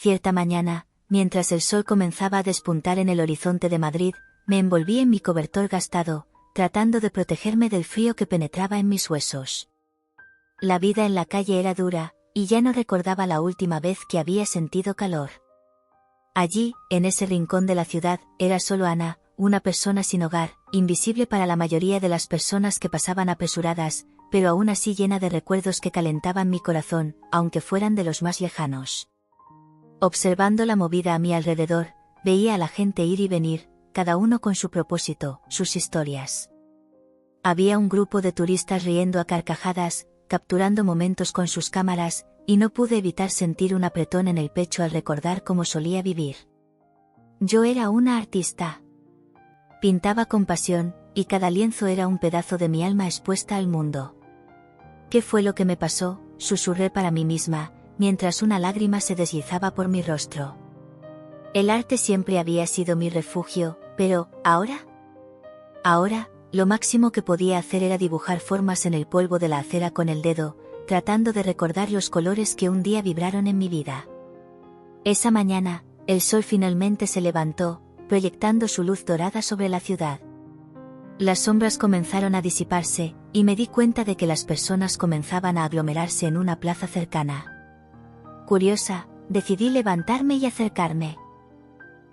cierta mañana, mientras el sol comenzaba a despuntar en el horizonte de Madrid, me envolví en mi cobertor gastado, tratando de protegerme del frío que penetraba en mis huesos. La vida en la calle era dura, y ya no recordaba la última vez que había sentido calor. Allí, en ese rincón de la ciudad, era solo Ana, una persona sin hogar, invisible para la mayoría de las personas que pasaban apresuradas, pero aún así llena de recuerdos que calentaban mi corazón, aunque fueran de los más lejanos. Observando la movida a mi alrededor, veía a la gente ir y venir, cada uno con su propósito, sus historias. Había un grupo de turistas riendo a carcajadas, capturando momentos con sus cámaras, y no pude evitar sentir un apretón en el pecho al recordar cómo solía vivir. Yo era una artista. Pintaba con pasión, y cada lienzo era un pedazo de mi alma expuesta al mundo. ¿Qué fue lo que me pasó?, susurré para mí misma, mientras una lágrima se deslizaba por mi rostro. El arte siempre había sido mi refugio, pero, ¿ahora? Ahora, lo máximo que podía hacer era dibujar formas en el polvo de la acera con el dedo, tratando de recordar los colores que un día vibraron en mi vida. Esa mañana, el sol finalmente se levantó, proyectando su luz dorada sobre la ciudad. Las sombras comenzaron a disiparse, y me di cuenta de que las personas comenzaban a aglomerarse en una plaza cercana. Curiosa, decidí levantarme y acercarme.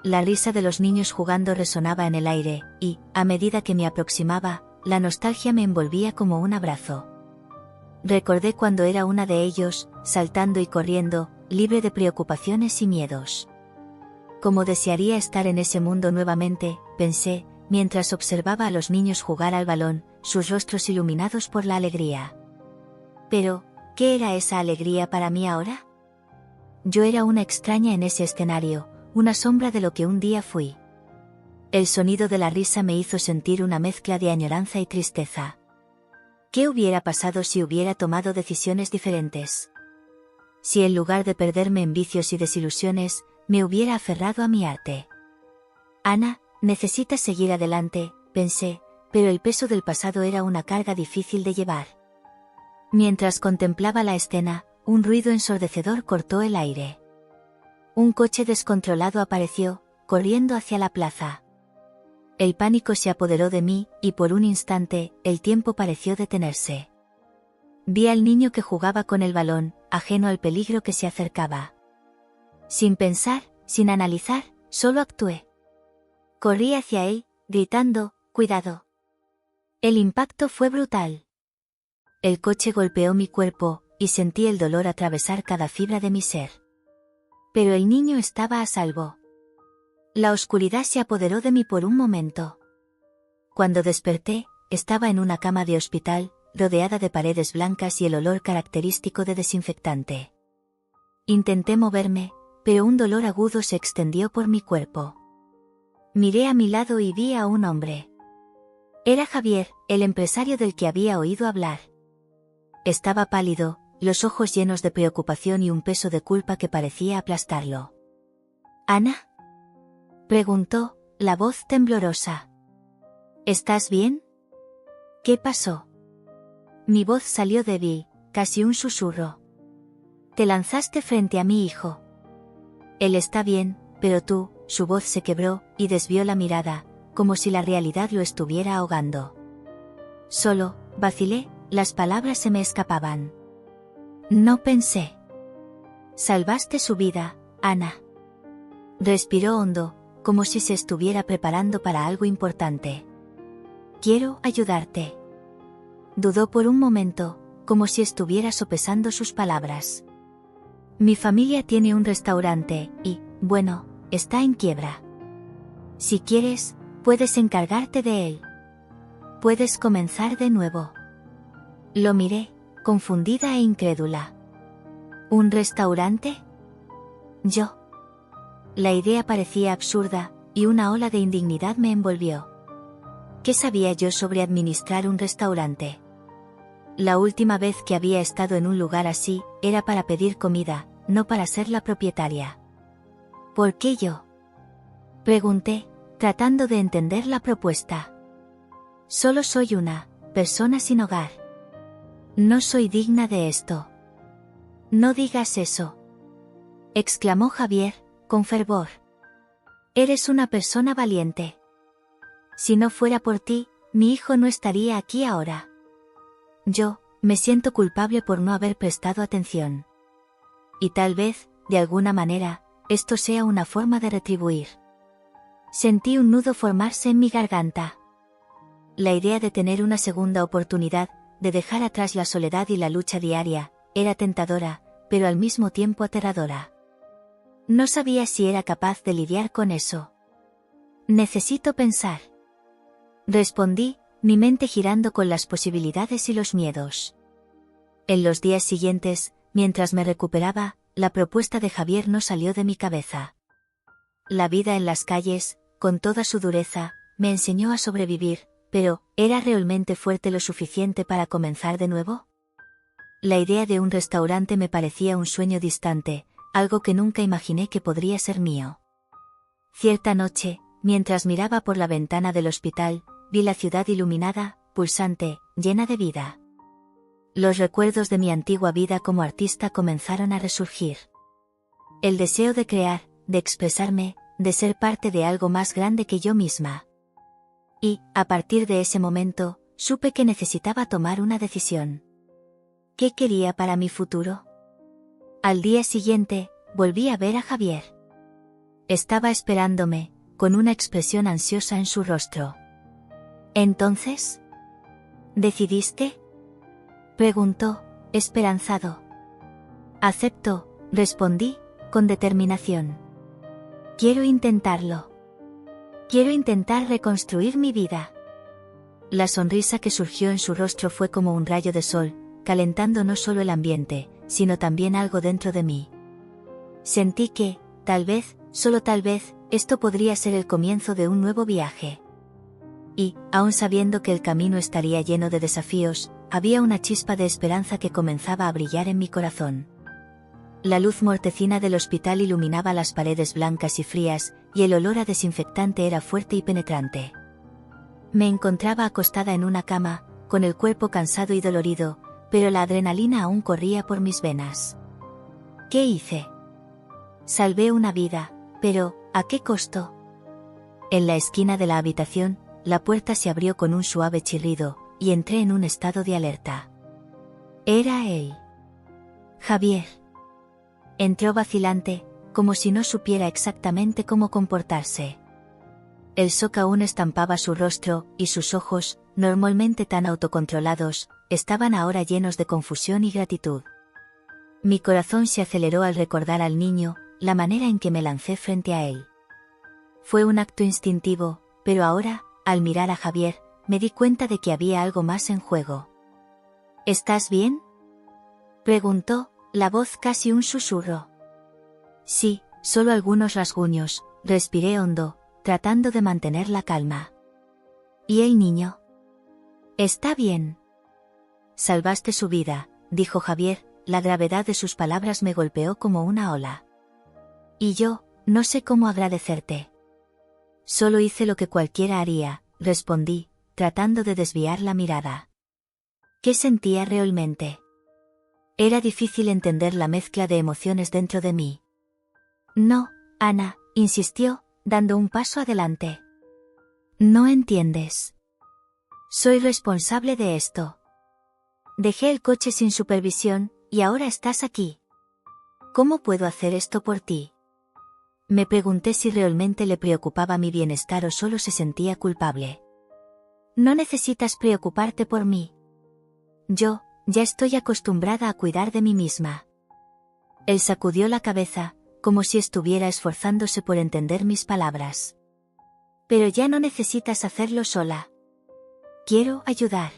La risa de los niños jugando resonaba en el aire, y, a medida que me aproximaba, la nostalgia me envolvía como un abrazo. Recordé cuando era una de ellos, saltando y corriendo, libre de preocupaciones y miedos. Como desearía estar en ese mundo nuevamente, pensé, mientras observaba a los niños jugar al balón, sus rostros iluminados por la alegría. Pero, ¿qué era esa alegría para mí ahora? Yo era una extraña en ese escenario, una sombra de lo que un día fui. El sonido de la risa me hizo sentir una mezcla de añoranza y tristeza. ¿Qué hubiera pasado si hubiera tomado decisiones diferentes? Si en lugar de perderme en vicios y desilusiones, me hubiera aferrado a mi arte. Ana, necesitas seguir adelante, pensé, pero el peso del pasado era una carga difícil de llevar. Mientras contemplaba la escena, un ruido ensordecedor cortó el aire. Un coche descontrolado apareció, corriendo hacia la plaza. El pánico se apoderó de mí, y por un instante, el tiempo pareció detenerse. Vi al niño que jugaba con el balón, ajeno al peligro que se acercaba. Sin pensar, sin analizar, solo actué. Corrí hacia él, gritando, ¡cuidado! El impacto fue brutal. El coche golpeó mi cuerpo, y sentí el dolor atravesar cada fibra de mi ser. Pero el niño estaba a salvo. La oscuridad se apoderó de mí por un momento. Cuando desperté, estaba en una cama de hospital, rodeada de paredes blancas y el olor característico de desinfectante. Intenté moverme, pero un dolor agudo se extendió por mi cuerpo. Miré a mi lado y vi a un hombre. Era Javier, el empresario del que había oído hablar. Estaba pálido, los ojos llenos de preocupación y un peso de culpa que parecía aplastarlo. ¿Ana?, preguntó, la voz temblorosa. ¿Estás bien? ¿Qué pasó? Mi voz salió débil, casi un susurro. Te lanzaste frente a mi hijo. Él está bien, pero tú, su voz se quebró, y desvió la mirada, como si la realidad lo estuviera ahogando. Solo, vacilé, las palabras se me escapaban. No pensé. Salvaste su vida, Ana. Respiró hondo, como si se estuviera preparando para algo importante. Quiero ayudarte. Dudó por un momento, como si estuviera sopesando sus palabras. Mi familia tiene un restaurante, y, bueno, está en quiebra. Si quieres, puedes encargarte de él. Puedes comenzar de nuevo. Lo miré, confundida e incrédula. ¿Un restaurante? Yo. La idea parecía absurda, y una ola de indignidad me envolvió. ¿Qué sabía yo sobre administrar un restaurante? La última vez que había estado en un lugar así, era para pedir comida, no para ser la propietaria. ¿Por qué yo?, pregunté, tratando de entender la propuesta. Solo soy una persona sin hogar. No soy digna de esto. No digas eso. exclamó Javier, con fervor. Eres una persona valiente. Si no fuera por ti, mi hijo no estaría aquí ahora. Yo, me siento culpable por no haber prestado atención. Y tal vez, de alguna manera, esto sea una forma de retribuir. Sentí un nudo formarse en mi garganta. La idea de tener una segunda oportunidad, de dejar atrás la soledad y la lucha diaria, era tentadora, pero al mismo tiempo aterradora. No sabía si era capaz de lidiar con eso. Necesito pensar. Respondí, mi mente girando con las posibilidades y los miedos. En los días siguientes, mientras me recuperaba, la propuesta de Javier no salió de mi cabeza. La vida en las calles, con toda su dureza, me enseñó a sobrevivir, pero, ¿era realmente fuerte lo suficiente para comenzar de nuevo? La idea de un restaurante me parecía un sueño distante, algo que nunca imaginé que podría ser mío. Cierta noche, mientras miraba por la ventana del hospital, vi la ciudad iluminada, pulsante, llena de vida. Los recuerdos de mi antigua vida como artista comenzaron a resurgir. El deseo de crear, de expresarme, de ser parte de algo más grande que yo misma. Y, a partir de ese momento, supe que necesitaba tomar una decisión. ¿Qué quería para mi futuro? Al día siguiente, volví a ver a Javier. Estaba esperándome, con una expresión ansiosa en su rostro. ¿Entonces? ¿Decidiste?, preguntó, esperanzado. Acepto, respondí, con determinación. Quiero intentarlo. Quiero intentar reconstruir mi vida. La sonrisa que surgió en su rostro fue como un rayo de sol, calentando no solo el ambiente, sino también algo dentro de mí. Sentí que, tal vez, solo tal vez, esto podría ser el comienzo de un nuevo viaje. Y, aun sabiendo que el camino estaría lleno de desafíos, había una chispa de esperanza que comenzaba a brillar en mi corazón. La luz mortecina del hospital iluminaba las paredes blancas y frías, y el olor a desinfectante era fuerte y penetrante. Me encontraba acostada en una cama, con el cuerpo cansado y dolorido, pero la adrenalina aún corría por mis venas. ¿Qué hice? Salvé una vida, pero, ¿a qué costo? En la esquina de la habitación, la puerta se abrió con un suave chirrido, y entré en un estado de alerta. Era él. Javier. Entró vacilante, como si no supiera exactamente cómo comportarse. El shock aún estampaba su rostro, y sus ojos, normalmente tan autocontrolados, estaban ahora llenos de confusión y gratitud. Mi corazón se aceleró al recordar al niño, la manera en que me lancé frente a él. Fue un acto instintivo, pero ahora, al mirar a Javier, me di cuenta de que había algo más en juego. ¿Estás bien?, preguntó, la voz casi un susurro. Sí, solo algunos rasguños, respiré hondo, tratando de mantener la calma. ¿Y el niño? Está bien. Salvaste su vida, dijo Javier, la gravedad de sus palabras me golpeó como una ola. Y yo, no sé cómo agradecerte. Solo hice lo que cualquiera haría, respondí, tratando de desviar la mirada. ¿Qué sentía realmente? Era difícil entender la mezcla de emociones dentro de mí. No, Ana, insistió, dando un paso adelante. No entiendes. Soy responsable de esto. Dejé el coche sin supervisión, y ahora estás aquí. ¿Cómo puedo hacer esto por ti? Me pregunté si realmente le preocupaba mi bienestar o solo se sentía culpable. No necesitas preocuparte por mí. Yo, ya estoy acostumbrada a cuidar de mí misma. Él sacudió la cabeza, como si estuviera esforzándose por entender mis palabras. Pero ya no necesitas hacerlo sola. Quiero ayudar.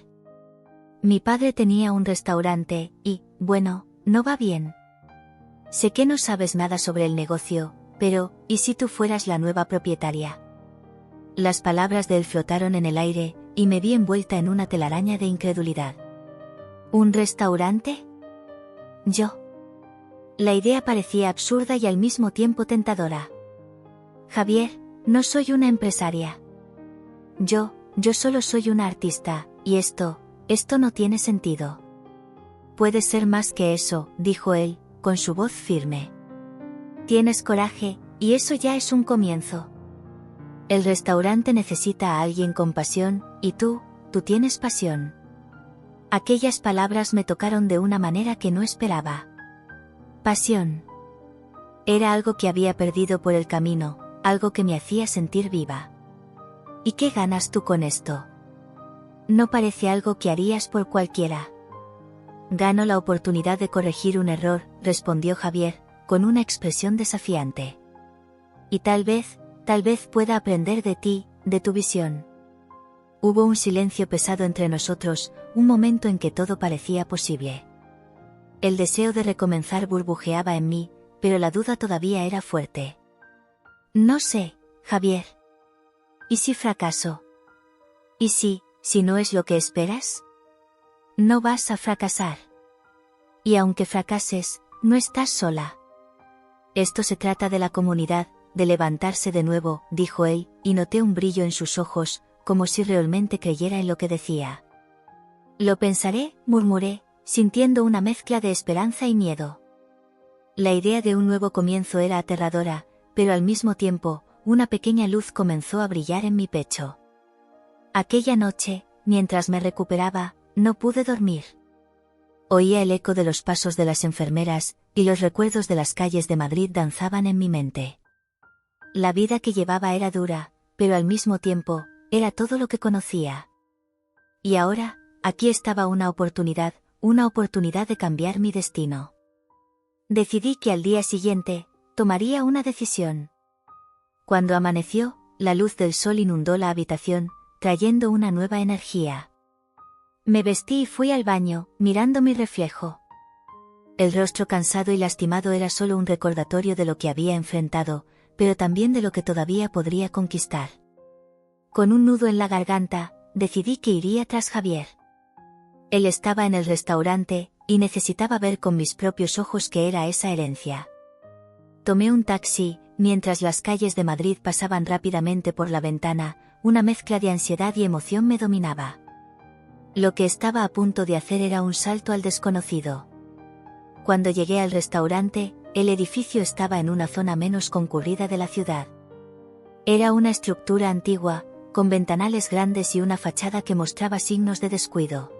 Mi padre tenía un restaurante, y, bueno, no va bien. Sé que no sabes nada sobre el negocio, pero, ¿y si tú fueras la nueva propietaria? Las palabras de él flotaron en el aire, y me vi envuelta en una telaraña de incredulidad. ¿Un restaurante? Yo. La idea parecía absurda y al mismo tiempo tentadora. Javier, no soy una empresaria. Yo solo soy una artista, y esto no tiene sentido. Puede ser más que eso, dijo él, con su voz firme. Tienes coraje, y eso ya es un comienzo. El restaurante necesita a alguien con pasión, y tú tienes pasión. Aquellas palabras me tocaron de una manera que no esperaba. Pasión. Era algo que había perdido por el camino, algo que me hacía sentir viva. ¿Y qué ganas tú con esto? No parece algo que harías por cualquiera. Gano la oportunidad de corregir un error, respondió Javier, con una expresión desafiante. Y tal vez pueda aprender de ti, de tu visión. Hubo un silencio pesado entre nosotros, un momento en que todo parecía posible. El deseo de recomenzar burbujeaba en mí, pero la duda todavía era fuerte. No sé, Javier. ¿Y si fracaso? ¿Y si no es lo que esperas? No vas a fracasar. Y aunque fracases, no estás sola. Esto se trata de la comunidad, de levantarse de nuevo, dijo él, y noté un brillo en sus ojos, como si realmente creyera en lo que decía. Lo pensaré, murmuré, sintiendo una mezcla de esperanza y miedo. La idea de un nuevo comienzo era aterradora, pero al mismo tiempo, una pequeña luz comenzó a brillar en mi pecho. Aquella noche, mientras me recuperaba, no pude dormir. Oía el eco de los pasos de las enfermeras, y los recuerdos de las calles de Madrid danzaban en mi mente. La vida que llevaba era dura, pero al mismo tiempo, era todo lo que conocía. Y ahora, aquí estaba una oportunidad de cambiar mi destino. Decidí que al día siguiente, tomaría una decisión. Cuando amaneció, la luz del sol inundó la habitación, trayendo una nueva energía. Me vestí y fui al baño, mirando mi reflejo. El rostro cansado y lastimado era solo un recordatorio de lo que había enfrentado, pero también de lo que todavía podría conquistar. Con un nudo en la garganta, decidí que iría tras Javier. Él estaba en el restaurante, y necesitaba ver con mis propios ojos qué era esa herencia. Tomé un taxi, mientras las calles de Madrid pasaban rápidamente por la ventana, una mezcla de ansiedad y emoción me dominaba. Lo que estaba a punto de hacer era un salto al desconocido. Cuando llegué al restaurante, el edificio estaba en una zona menos concurrida de la ciudad. Era una estructura antigua, con ventanales grandes y una fachada que mostraba signos de descuido.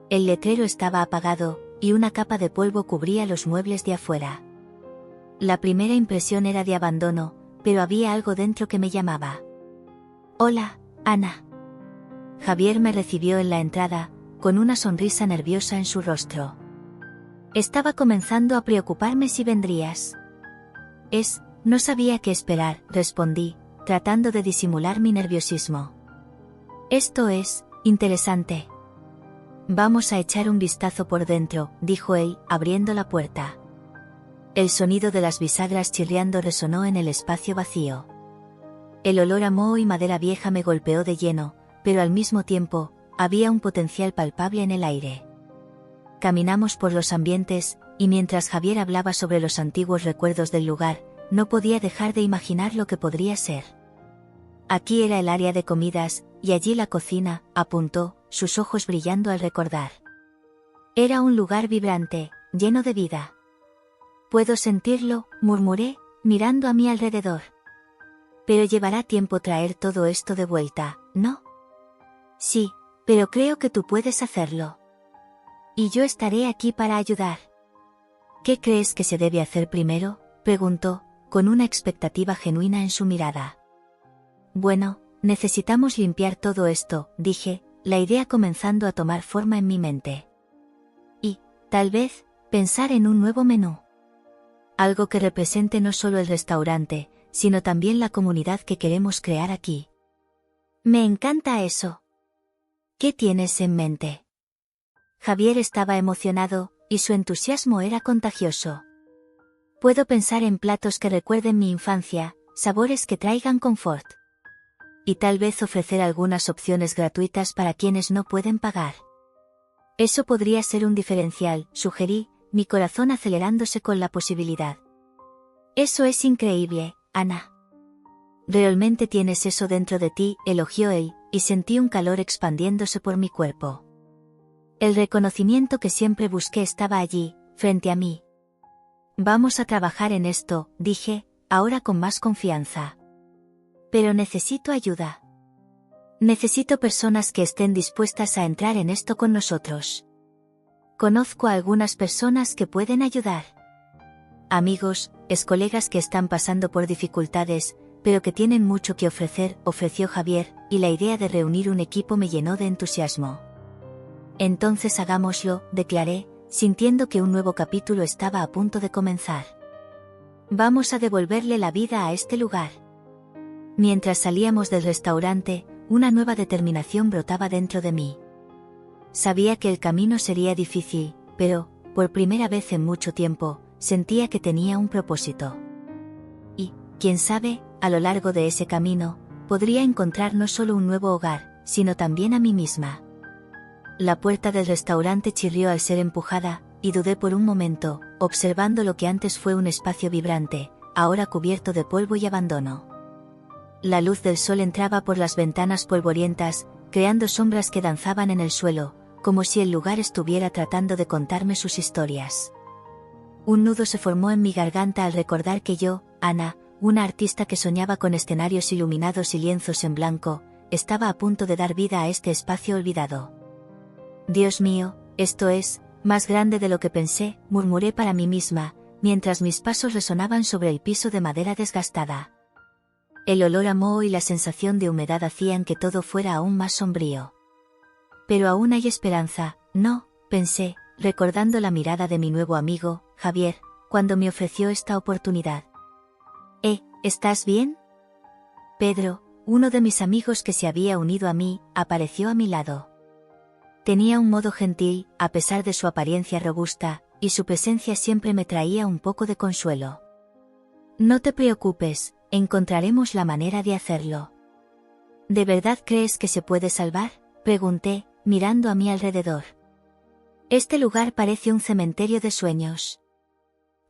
El letrero estaba apagado, y una capa de polvo cubría los muebles de afuera. La primera impresión era de abandono, pero había algo dentro que me llamaba. Hola, Ana. Javier me recibió en la entrada, con una sonrisa nerviosa en su rostro. Estaba comenzando a preocuparme si vendrías. No sabía qué esperar, respondí, tratando de disimular mi nerviosismo. Esto es interesante. Vamos a echar un vistazo por dentro, dijo él, abriendo la puerta. El sonido de las bisagras chirriando resonó en el espacio vacío. El olor a moho y madera vieja me golpeó de lleno, pero al mismo tiempo, había un potencial palpable en el aire. Caminamos por los ambientes, y mientras Javier hablaba sobre los antiguos recuerdos del lugar, no podía dejar de imaginar lo que podría ser. Aquí era el área de comidas, y allí la cocina, apuntó, sus ojos brillando al recordar. Era un lugar vibrante, lleno de vida. Puedo sentirlo, murmuré, mirando a mi alrededor. Pero llevará tiempo traer todo esto de vuelta, ¿no? Sí, pero creo que tú puedes hacerlo. Y yo estaré aquí para ayudar. ¿Qué crees que se debe hacer primero?, preguntó, con una expectativa genuina en su mirada. Bueno, necesitamos limpiar todo esto, dije, la idea comenzando a tomar forma en mi mente. Y, tal vez, pensar en un nuevo menú. Algo que represente no solo el restaurante, sino también la comunidad que queremos crear aquí. Me encanta eso. ¿Qué tienes en mente? Javier estaba emocionado, y su entusiasmo era contagioso. Puedo pensar en platos que recuerden mi infancia, sabores que traigan confort. Y tal vez ofrecer algunas opciones gratuitas para quienes no pueden pagar. Eso podría ser un diferencial, sugerí, mi corazón acelerándose con la posibilidad. Eso es increíble, Ana. Realmente tienes eso dentro de ti, elogió él, y sentí un calor expandiéndose por mi cuerpo. El reconocimiento que siempre busqué estaba allí, frente a mí. Vamos a trabajar en esto, dije, ahora con más confianza. Pero necesito ayuda. Necesito personas que estén dispuestas a entrar en esto con nosotros. Conozco a algunas personas que pueden ayudar. Amigos, colegas que están pasando por dificultades, pero que tienen mucho que ofrecer, ofreció Javier, y la idea de reunir un equipo me llenó de entusiasmo. Entonces hagámoslo, declaré, sintiendo que un nuevo capítulo estaba a punto de comenzar. Vamos a devolverle la vida a este lugar. Mientras salíamos del restaurante, una nueva determinación brotaba dentro de mí. Sabía que el camino sería difícil, pero, por primera vez en mucho tiempo, sentía que tenía un propósito. Y, quién sabe, a lo largo de ese camino, podría encontrar no solo un nuevo hogar, sino también a mí misma. La puerta del restaurante chirrió al ser empujada, y dudé por un momento, observando lo que antes fue un espacio vibrante, ahora cubierto de polvo y abandono. La luz del sol entraba por las ventanas polvorientas, creando sombras que danzaban en el suelo, como si el lugar estuviera tratando de contarme sus historias. Un nudo se formó en mi garganta al recordar que yo, Ana, una artista que soñaba con escenarios iluminados y lienzos en blanco, estaba a punto de dar vida a este espacio olvidado. Dios mío, esto es, más grande de lo que pensé, murmuré para mí misma, mientras mis pasos resonaban sobre el piso de madera desgastada. El olor a moho y la sensación de humedad hacían que todo fuera aún más sombrío. Pero aún hay esperanza, ¿no?, pensé, recordando la mirada de mi nuevo amigo, Javier, cuando me ofreció esta oportunidad. ¿Estás bien? Pedro, uno de mis amigos que se había unido a mí, apareció a mi lado. Tenía un modo gentil, a pesar de su apariencia robusta, y su presencia siempre me traía un poco de consuelo. No te preocupes, encontraremos la manera de hacerlo. ¿De verdad crees que se puede salvar?, pregunté, mirando a mi alrededor. Este lugar parece un cementerio de sueños.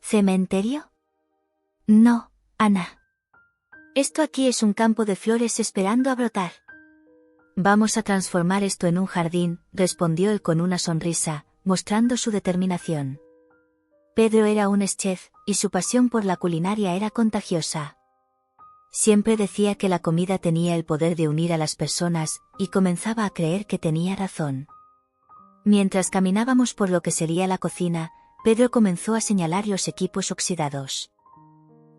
¿Cementerio? No, Ana. Esto aquí es un campo de flores esperando a brotar. Vamos a transformar esto en un jardín, respondió él con una sonrisa, mostrando su determinación. Pedro era un chef, y su pasión por la culinaria era contagiosa. Siempre decía que la comida tenía el poder de unir a las personas, y comenzaba a creer que tenía razón. Mientras caminábamos por lo que sería la cocina, Pedro comenzó a señalar los equipos oxidados.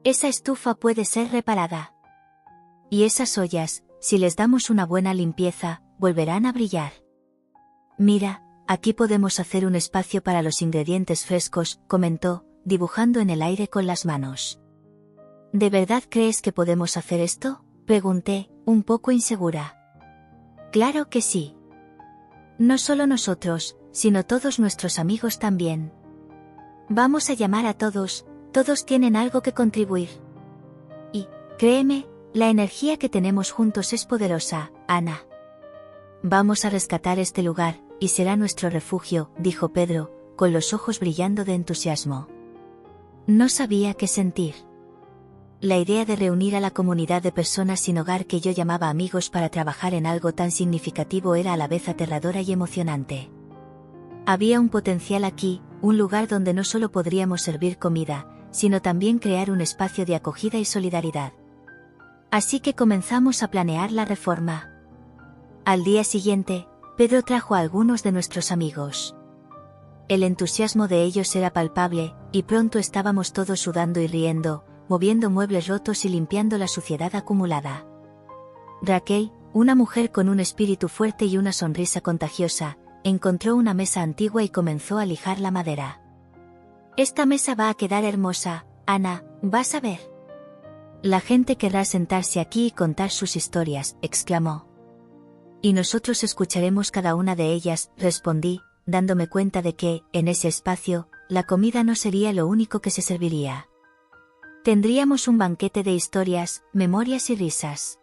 Esa estufa puede ser reparada. Y esas ollas, si les damos una buena limpieza, volverán a brillar. Mira, aquí podemos hacer un espacio para los ingredientes frescos, comentó, dibujando en el aire con las manos. ¿De verdad crees que podemos hacer esto?, pregunté, un poco insegura. Claro que sí. No solo nosotros, sino todos nuestros amigos también. Vamos a llamar a todos tienen algo que contribuir. Y, créeme, la energía que tenemos juntos es poderosa, Ana. Vamos a rescatar este lugar, y será nuestro refugio, dijo Pedro, con los ojos brillando de entusiasmo. No sabía qué sentir. La idea de reunir a la comunidad de personas sin hogar que yo llamaba amigos para trabajar en algo tan significativo era a la vez aterradora y emocionante. Había un potencial aquí, un lugar donde no solo podríamos servir comida, sino también crear un espacio de acogida y solidaridad. Así que comenzamos a planear la reforma. Al día siguiente, Pedro trajo a algunos de nuestros amigos. El entusiasmo de ellos era palpable, y pronto estábamos todos sudando y riendo, moviendo muebles rotos y limpiando la suciedad acumulada. Raquel, una mujer con un espíritu fuerte y una sonrisa contagiosa, encontró una mesa antigua y comenzó a lijar la madera. Esta mesa va a quedar hermosa, Ana, vas a ver. La gente querrá sentarse aquí y contar sus historias, exclamó. Y nosotros escucharemos cada una de ellas, respondí, dándome cuenta de que, en ese espacio, la comida no sería lo único que se serviría. Tendríamos un banquete de historias, memorias y risas.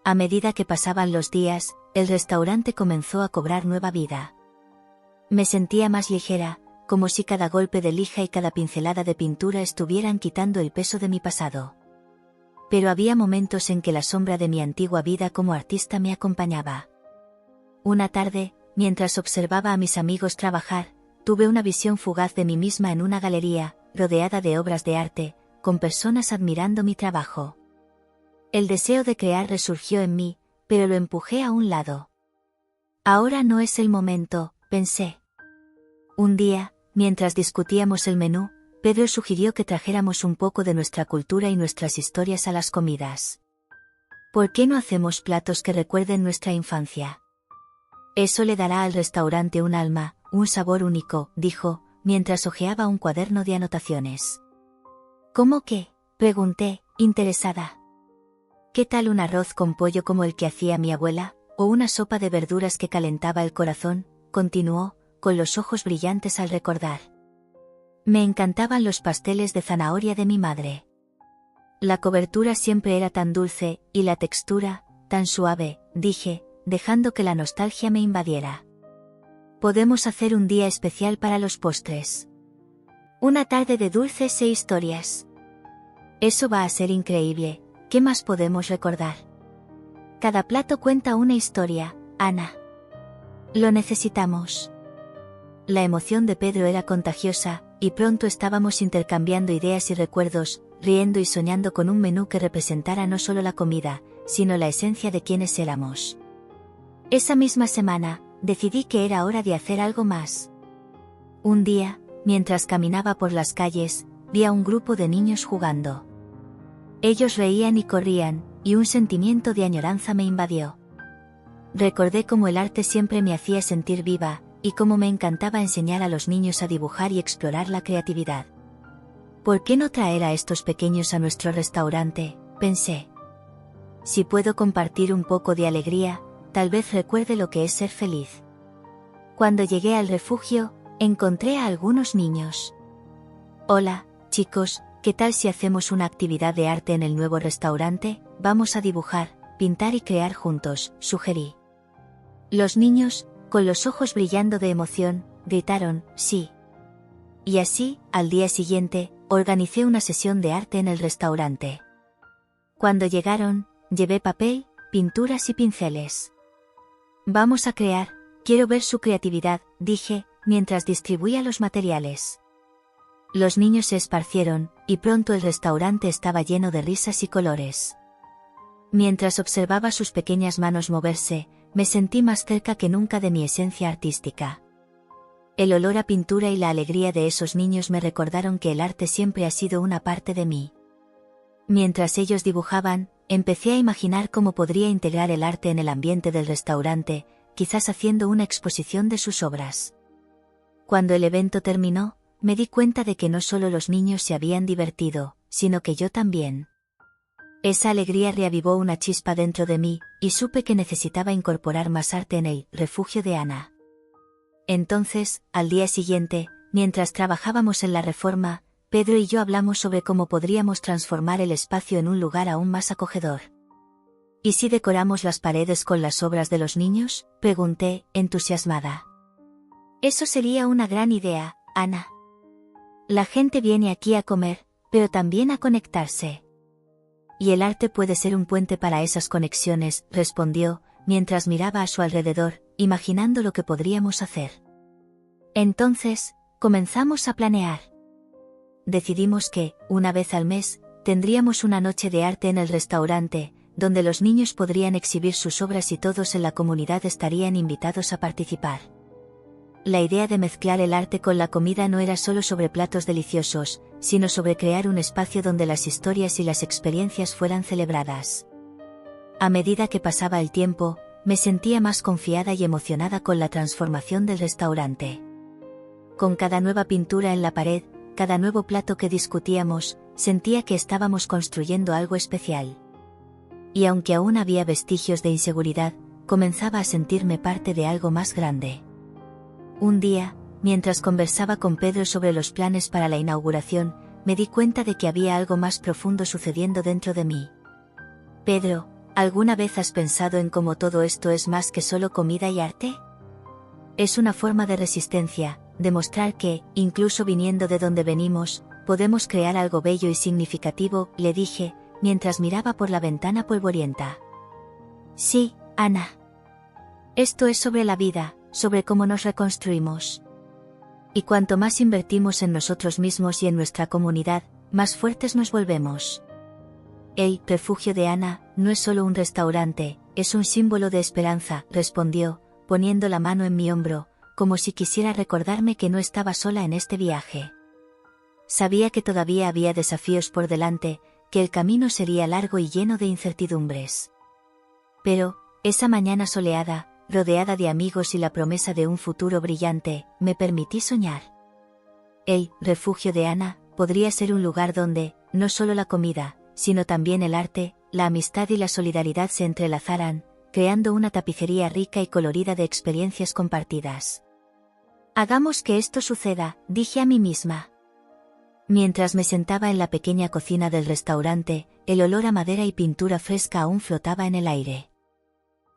A medida que pasaban los días, el restaurante comenzó a cobrar nueva vida. Me sentía más ligera, como si cada golpe de lija y cada pincelada de pintura estuvieran quitando el peso de mi pasado. Pero había momentos en que la sombra de mi antigua vida como artista me acompañaba. Una tarde, mientras observaba a mis amigos trabajar, tuve una visión fugaz de mí misma en una galería, rodeada de obras de arte, con personas admirando mi trabajo. El deseo de crear resurgió en mí, pero lo empujé a un lado. Ahora no es el momento, pensé. Un día, mientras discutíamos el menú, Pedro sugirió que trajéramos un poco de nuestra cultura y nuestras historias a las comidas. ¿Por qué no hacemos platos que recuerden nuestra infancia? Eso le dará al restaurante un alma, un sabor único, dijo, mientras hojeaba un cuaderno de anotaciones. ¿Cómo qué?, pregunté, interesada. ¿Qué tal un arroz con pollo como el que hacía mi abuela, o una sopa de verduras que calentaba el corazón?, continuó, con los ojos brillantes al recordar. Me encantaban los pasteles de zanahoria de mi madre. La cobertura siempre era tan dulce, y la textura, tan suave, dije, dejando que la nostalgia me invadiera. Podemos hacer un día especial para los postres. Una tarde de dulces e historias. Eso va a ser increíble. ¿Qué más podemos recordar? Cada plato cuenta una historia, Ana. Lo necesitamos. La emoción de Pedro era contagiosa, y pronto estábamos intercambiando ideas y recuerdos, riendo y soñando con un menú que representara no solo la comida, sino la esencia de quienes éramos. Esa misma semana, decidí que era hora de hacer algo más. Un día, mientras caminaba por las calles, vi a un grupo de niños jugando. Ellos reían y corrían, y un sentimiento de añoranza me invadió. Recordé cómo el arte siempre me hacía sentir viva, y cómo me encantaba enseñar a los niños a dibujar y explorar la creatividad. ¿Por qué no traer a estos pequeños a nuestro restaurante?, pensé. Si puedo compartir un poco de alegría, tal vez recuerde lo que es ser feliz. Cuando llegué al refugio, encontré a algunos niños. Hola, chicos, ¿qué tal si hacemos una actividad de arte en el nuevo restaurante? Vamos a dibujar, pintar y crear juntos, sugerí. Los niños, con los ojos brillando de emoción, gritaron, sí. Y así, al día siguiente, organicé una sesión de arte en el restaurante. Cuando llegaron, llevé papel, pinturas y pinceles. Vamos a crear, quiero ver su creatividad, dije, mientras distribuía los materiales. Los niños se esparcieron, y pronto el restaurante estaba lleno de risas y colores. Mientras observaba sus pequeñas manos moverse, me sentí más cerca que nunca de mi esencia artística. El olor a pintura y la alegría de esos niños me recordaron que el arte siempre ha sido una parte de mí. Mientras ellos dibujaban, empecé a imaginar cómo podría integrar el arte en el ambiente del restaurante, quizás haciendo una exposición de sus obras. Cuando el evento terminó, me di cuenta de que no solo los niños se habían divertido, sino que yo también. Esa alegría reavivó una chispa dentro de mí, y supe que necesitaba incorporar más arte en el refugio de Ana. Entonces, al día siguiente, mientras trabajábamos en la reforma, Pedro y yo hablamos sobre cómo podríamos transformar el espacio en un lugar aún más acogedor. ¿Y si decoramos las paredes con las obras de los niños?, pregunté, entusiasmada. Eso sería una gran idea, Ana. La gente viene aquí a comer, pero también a conectarse. Y el arte puede ser un puente para esas conexiones, respondió, mientras miraba a su alrededor, imaginando lo que podríamos hacer. Entonces, comenzamos a planear. Decidimos que, una vez al mes, tendríamos una noche de arte en el restaurante, donde los niños podrían exhibir sus obras y todos en la comunidad estarían invitados a participar. La idea de mezclar el arte con la comida no era solo sobre platos deliciosos, sino sobre crear un espacio donde las historias y las experiencias fueran celebradas. A medida que pasaba el tiempo, me sentía más confiada y emocionada con la transformación del restaurante. Con cada nueva pintura en la pared, cada nuevo plato que discutíamos, sentía que estábamos construyendo algo especial. Y aunque aún había vestigios de inseguridad, comenzaba a sentirme parte de algo más grande. Un día, mientras conversaba con Pedro sobre los planes para la inauguración, me di cuenta de que había algo más profundo sucediendo dentro de mí. Pedro, ¿alguna vez has pensado en cómo todo esto es más que solo comida y arte? Es una forma de resistencia, demostrar que, incluso viniendo de donde venimos, podemos crear algo bello y significativo, le dije, mientras miraba por la ventana polvorienta. Sí, Ana. Esto es sobre la vida, sobre cómo nos reconstruimos. Y cuanto más invertimos en nosotros mismos y en nuestra comunidad, más fuertes nos volvemos. El refugio de Ana no es solo un restaurante, es un símbolo de esperanza, respondió, poniendo la mano en mi hombro, como si quisiera recordarme que no estaba sola en este viaje. Sabía que todavía había desafíos por delante, que el camino sería largo y lleno de incertidumbres. Pero, esa mañana soleada, rodeada de amigos y la promesa de un futuro brillante, me permití soñar. El refugio de Ana podría ser un lugar donde, no solo la comida, sino también el arte, la amistad y la solidaridad se entrelazaran, creando una tapicería rica y colorida de experiencias compartidas. Hagamos que esto suceda, dije a mí misma. Mientras me sentaba en la pequeña cocina del restaurante, el olor a madera y pintura fresca aún flotaba en el aire.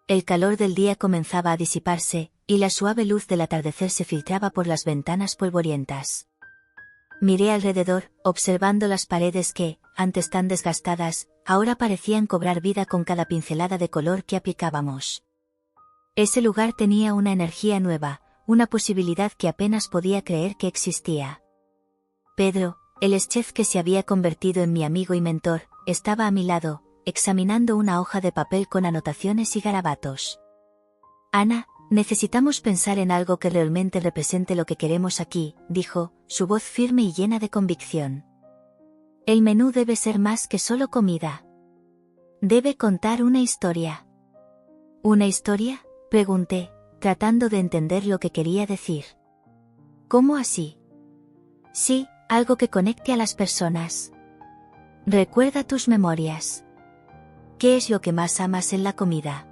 El calor del día comenzaba a disiparse, y la suave luz del atardecer se filtraba por las ventanas polvorientas. Miré alrededor, observando las paredes que, antes tan desgastadas, ahora parecían cobrar vida con cada pincelada de color que aplicábamos. Ese lugar tenía una energía nueva, una posibilidad que apenas podía creer que existía. Pedro, el chef que se había convertido en mi amigo y mentor, estaba a mi lado, examinando una hoja de papel con anotaciones y garabatos. Ana, necesitamos pensar en algo que realmente represente lo que queremos aquí, dijo, su voz firme y llena de convicción. El menú debe ser más que solo comida. Debe contar una historia. ¿Una historia?, pregunté, tratando de entender lo que quería decir. ¿Cómo así? Sí, algo que conecte a las personas. Recuerda tus memorias. ¿Qué es lo que más amas en la comida?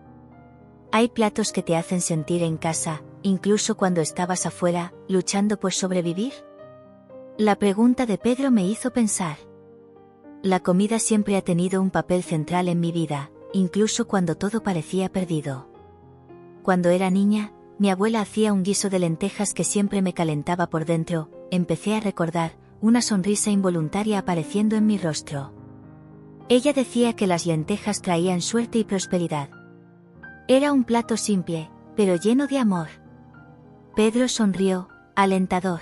Hay platos que te hacen sentir en casa, incluso cuando estabas afuera, luchando por sobrevivir. La pregunta de Pedro me hizo pensar. La comida siempre ha tenido un papel central en mi vida, incluso cuando todo parecía perdido. Cuando era niña, mi abuela hacía un guiso de lentejas que siempre me calentaba por dentro, empecé a recordar, una sonrisa involuntaria apareciendo en mi rostro. Ella decía que las lentejas traían suerte y prosperidad. Era un plato simple, pero lleno de amor. Pedro sonrió, alentador.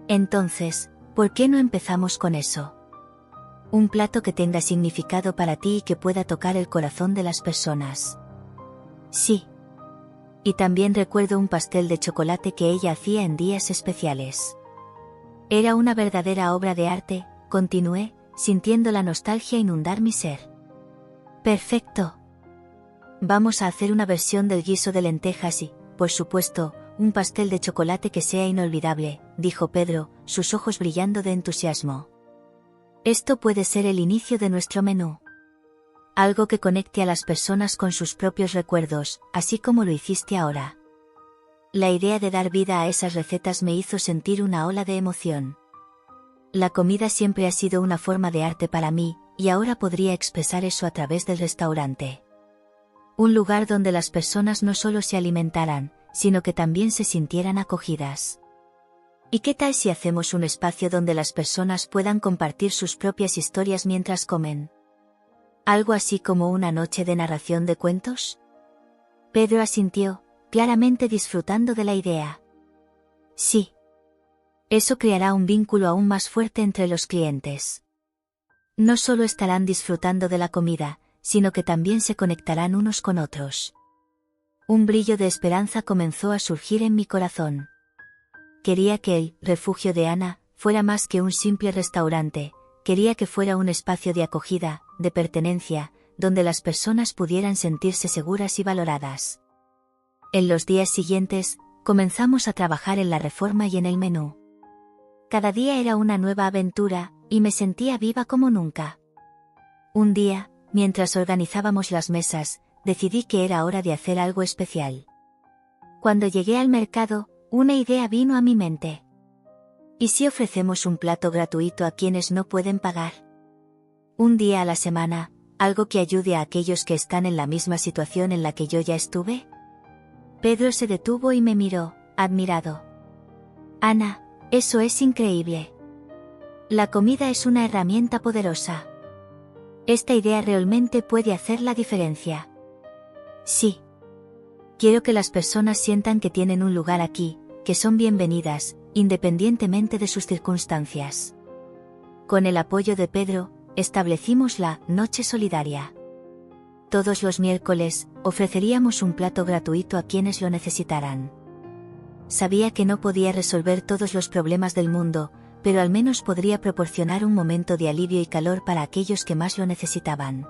Entonces, ¿por qué no empezamos con eso? Un plato que tenga significado para ti y que pueda tocar el corazón de las personas. Sí. Y también recuerdo un pastel de chocolate que ella hacía en días especiales. Era una verdadera obra de arte, continué, sintiendo la nostalgia inundar mi ser. Perfecto. Vamos a hacer una versión del guiso de lentejas y, por supuesto, un pastel de chocolate que sea inolvidable, dijo Pedro, sus ojos brillando de entusiasmo. Esto puede ser el inicio de nuestro menú. Algo que conecte a las personas con sus propios recuerdos, así como lo hiciste ahora. La idea de dar vida a esas recetas me hizo sentir una ola de emoción. La comida siempre ha sido una forma de arte para mí, y ahora podría expresar eso a través del restaurante. Un lugar donde las personas no solo se alimentaran, sino que también se sintieran acogidas. ¿Y qué tal si hacemos un espacio donde las personas puedan compartir sus propias historias mientras comen? ¿Algo así como una noche de narración de cuentos? Pedro asintió, claramente disfrutando de la idea. Sí. Eso creará un vínculo aún más fuerte entre los clientes. No solo estarán disfrutando de la comida, sino que también se conectarán unos con otros. Un brillo de esperanza comenzó a surgir en mi corazón. Quería que el refugio de Ana fuera más que un simple restaurante, quería que fuera un espacio de acogida, de pertenencia, donde las personas pudieran sentirse seguras y valoradas. En los días siguientes, comenzamos a trabajar en la reforma y en el menú. Cada día era una nueva aventura, y me sentía viva como nunca. Un día, mientras organizábamos las mesas, decidí que era hora de hacer algo especial. Cuando llegué al mercado, una idea vino a mi mente. ¿Y si ofrecemos un plato gratuito a quienes no pueden pagar? Un día a la semana, algo que ayude a aquellos que están en la misma situación en la que yo ya estuve. Pedro se detuvo y me miró, admirado. Ana, eso es increíble. La comida es una herramienta poderosa. Esta idea realmente puede hacer la diferencia. Sí. Quiero que las personas sientan que tienen un lugar aquí, que son bienvenidas, independientemente de sus circunstancias. Con el apoyo de Pedro, establecimos la Noche Solidaria. Todos los miércoles, ofreceríamos un plato gratuito a quienes lo necesitaran. Sabía que no podía resolver todos los problemas del mundo, pero al menos podría proporcionar un momento de alivio y calor para aquellos que más lo necesitaban.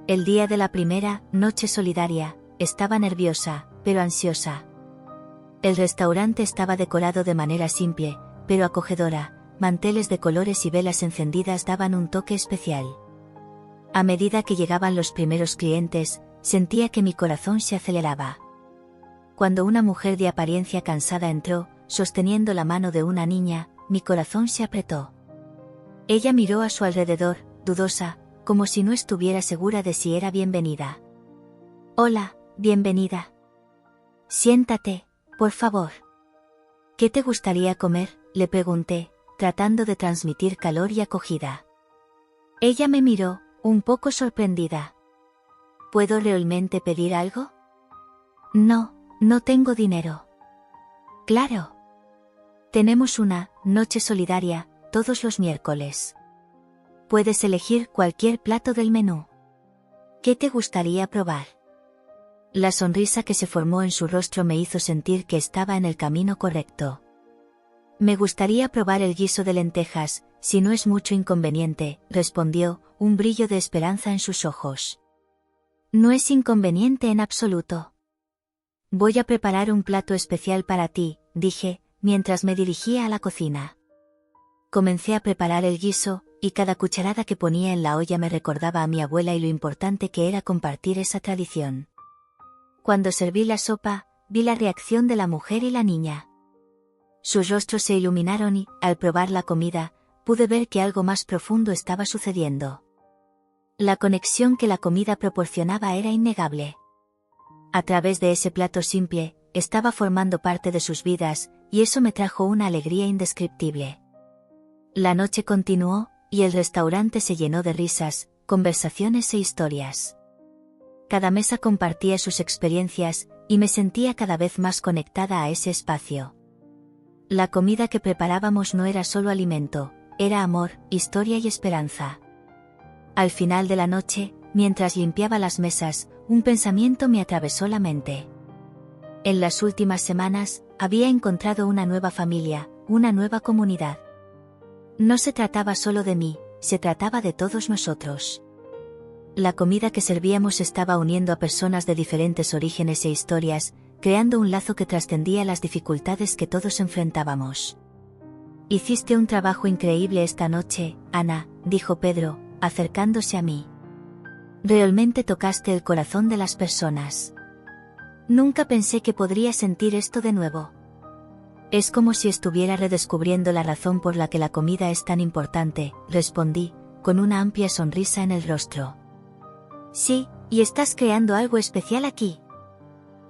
El día de la primera Noche Solidaria, estaba nerviosa, pero ansiosa. El restaurante estaba decorado de manera simple, pero acogedora. Manteles de colores y velas encendidas daban un toque especial. A medida que llegaban los primeros clientes, sentía que mi corazón se aceleraba. Cuando una mujer de apariencia cansada entró, sosteniendo la mano de una niña, mi corazón se apretó. Ella miró a su alrededor, dudosa, como si no estuviera segura de si era bienvenida. «Hola, bienvenida. Siéntate, por favor». «¿Qué te gustaría comer?», le pregunté, tratando de transmitir calor y acogida. Ella me miró, un poco sorprendida. «¿Puedo realmente pedir algo?» «No, no tengo dinero». «Claro. Tenemos una Noche Solidaria, todos los miércoles. Puedes elegir cualquier plato del menú. ¿Qué te gustaría probar?». La sonrisa que se formó en su rostro me hizo sentir que estaba en el camino correcto. «Me gustaría probar el guiso de lentejas, si no es mucho inconveniente», respondió, un brillo de esperanza en sus ojos. «No es inconveniente en absoluto. Voy a preparar un plato especial para ti», dije, mientras me dirigía a la cocina. Comencé a preparar el guiso, y cada cucharada que ponía en la olla me recordaba a mi abuela y lo importante que era compartir esa tradición. Cuando serví la sopa, vi la reacción de la mujer y la niña. Sus rostros se iluminaron y, al probar la comida, pude ver que algo más profundo estaba sucediendo. La conexión que la comida proporcionaba era innegable. A través de ese plato simple, estaba formando parte de sus vidas, y eso me trajo una alegría indescriptible. La noche continuó, y el restaurante se llenó de risas, conversaciones e historias. Cada mesa compartía sus experiencias, y me sentía cada vez más conectada a ese espacio. La comida que preparábamos no era solo alimento, era amor, historia y esperanza. Al final de la noche, mientras limpiaba las mesas, un pensamiento me atravesó la mente. En las últimas semanas, había encontrado una nueva familia, una nueva comunidad. No se trataba solo de mí, se trataba de todos nosotros. La comida que servíamos estaba uniendo a personas de diferentes orígenes e historias, creando un lazo que trascendía las dificultades que todos enfrentábamos. «Hiciste un trabajo increíble esta noche, Ana», dijo Pedro, acercándose a mí. «Realmente tocaste el corazón de las personas. Nunca pensé que podría sentir esto de nuevo». «Es como si estuviera redescubriendo la razón por la que la comida es tan importante», respondí, con una amplia sonrisa en el rostro. «Sí, y estás creando algo especial aquí.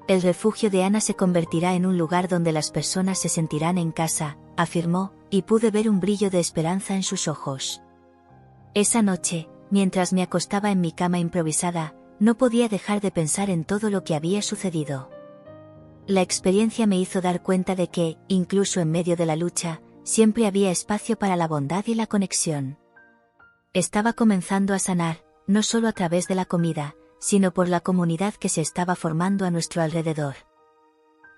El refugio de Ana se convertirá en un lugar donde las personas se sentirán en casa», afirmó, y pude ver un brillo de esperanza en sus ojos. Esa noche, mientras me acostaba en mi cama improvisada, no podía dejar de pensar en todo lo que había sucedido. La experiencia me hizo dar cuenta de que, incluso en medio de la lucha, siempre había espacio para la bondad y la conexión. Estaba comenzando a sanar, no solo a través de la comida, sino por la comunidad que se estaba formando a nuestro alrededor.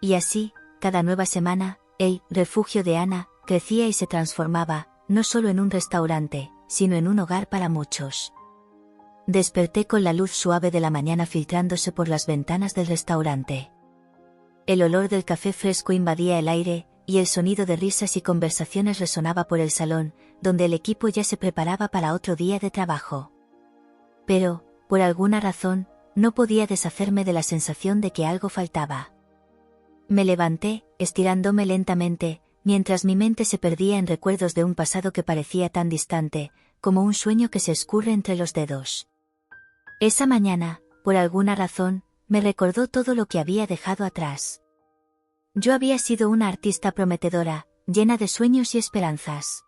Y así, cada nueva semana, el refugio de Ana crecía y se transformaba, no solo en un restaurante, sino en un hogar para muchos. Desperté con la luz suave de la mañana filtrándose por las ventanas del restaurante. El olor del café fresco invadía el aire, y el sonido de risas y conversaciones resonaba por el salón, donde el equipo ya se preparaba para otro día de trabajo. Pero, por alguna razón, no podía deshacerme de la sensación de que algo faltaba. Me levanté, estirándome lentamente, mientras mi mente se perdía en recuerdos de un pasado que parecía tan distante, como un sueño que se escurre entre los dedos. Esa mañana, por alguna razón, me recordó todo lo que había dejado atrás. Yo había sido una artista prometedora, llena de sueños y esperanzas.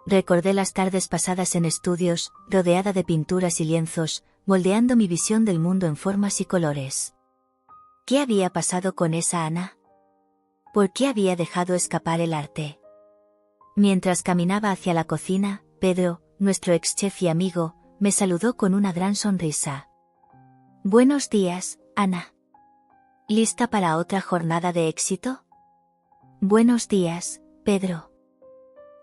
Recordé las tardes pasadas en estudios, rodeada de pinturas y lienzos, moldeando mi visión del mundo en formas y colores. ¿Qué había pasado con esa Ana? ¿Por qué había dejado escapar el arte? Mientras caminaba hacia la cocina, Pedro, nuestro ex chef y amigo, me saludó con una gran sonrisa. Buenos días, Ana. ¿Lista para otra jornada de éxito? Buenos días, Pedro.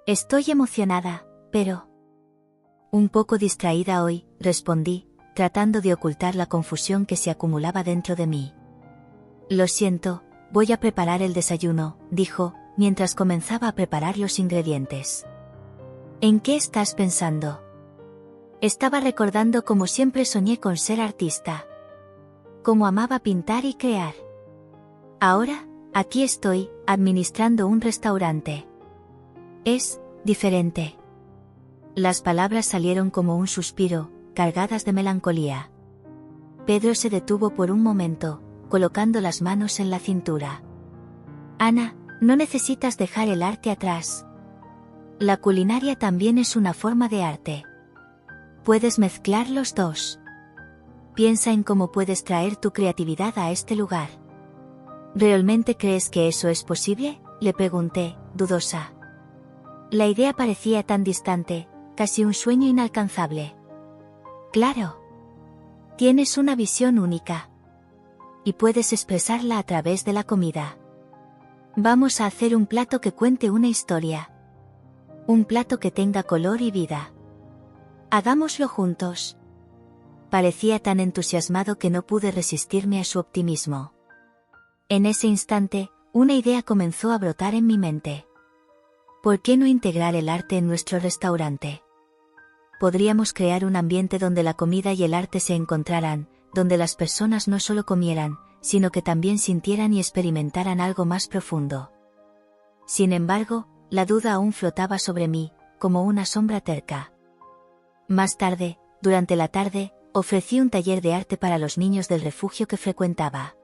Estoy emocionada, pero... Un poco distraída hoy, respondí, tratando de ocultar la confusión que se acumulaba dentro de mí. Lo siento, voy a preparar el desayuno, dijo, mientras comenzaba a preparar los ingredientes. ¿En qué estás pensando? Estaba recordando cómo siempre soñé con ser artista. Cómo amaba pintar y crear. Ahora, aquí estoy, administrando un restaurante. Es diferente. Las palabras salieron como un suspiro, cargadas de melancolía. Pedro se detuvo por un momento, colocando las manos en la cintura. Ana, no necesitas dejar el arte atrás. La culinaria también es una forma de arte. Puedes mezclar los dos. Piensa en cómo puedes traer tu creatividad a este lugar. ¿Realmente crees que eso es posible?, le pregunté, dudosa. La idea parecía tan distante, casi un sueño inalcanzable. Claro. Tienes una visión única. Y puedes expresarla a través de la comida. Vamos a hacer un plato que cuente una historia. Un plato que tenga color y vida. Hagámoslo juntos. Parecía tan entusiasmado que no pude resistirme a su optimismo. En ese instante, una idea comenzó a brotar en mi mente. ¿Por qué no integrar el arte en nuestro restaurante? Podríamos crear un ambiente donde la comida y el arte se encontraran, donde las personas no solo comieran, sino que también sintieran y experimentaran algo más profundo. Sin embargo, la duda aún flotaba sobre mí, como una sombra terca. Más tarde, durante la tarde, ofrecí un taller de arte para los niños del refugio que frecuentaba.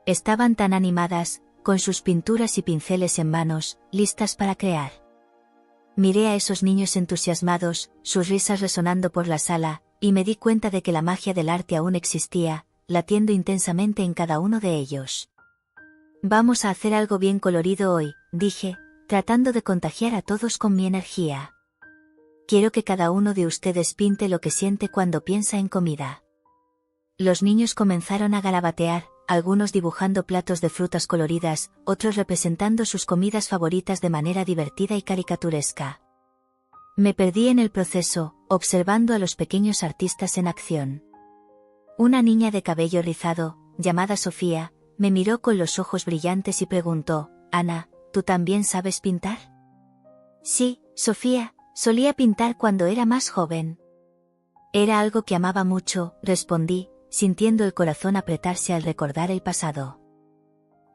Estaban tan animadas, con sus pinturas y pinceles en manos, listas para crear. Miré a esos niños entusiasmados, sus risas resonando por la sala, y me di cuenta de que la magia del arte aún existía, latiendo intensamente en cada uno de ellos. Vamos a hacer algo bien colorido hoy, dije, tratando de contagiar a todos con mi energía. Quiero que cada uno de ustedes pinte lo que siente cuando piensa en comida. Los niños comenzaron a garabatear, algunos dibujando platos de frutas coloridas, otros representando sus comidas favoritas de manera divertida y caricaturesca. Me perdí en el proceso, observando a los pequeños artistas en acción. Una niña de cabello rizado, llamada Sofía, me miró con los ojos brillantes y preguntó, Ana, ¿tú también sabes pintar? Sí, Sofía, solía pintar cuando era más joven. Era algo que amaba mucho, respondí, sintiendo el corazón apretarse al recordar el pasado.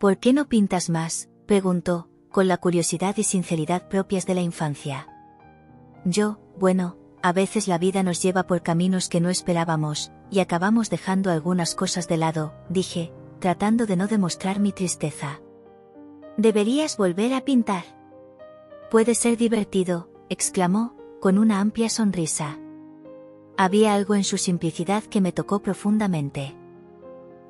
¿Por qué no pintas más?, preguntó, con la curiosidad y sinceridad propias de la infancia. Bueno, a veces la vida nos lleva por caminos que no esperábamos, y acabamos dejando algunas cosas de lado, dije, tratando de no demostrar mi tristeza. Deberías volver a pintar. Puede ser divertido, exclamó, con una amplia sonrisa. Había algo en su simplicidad que me tocó profundamente.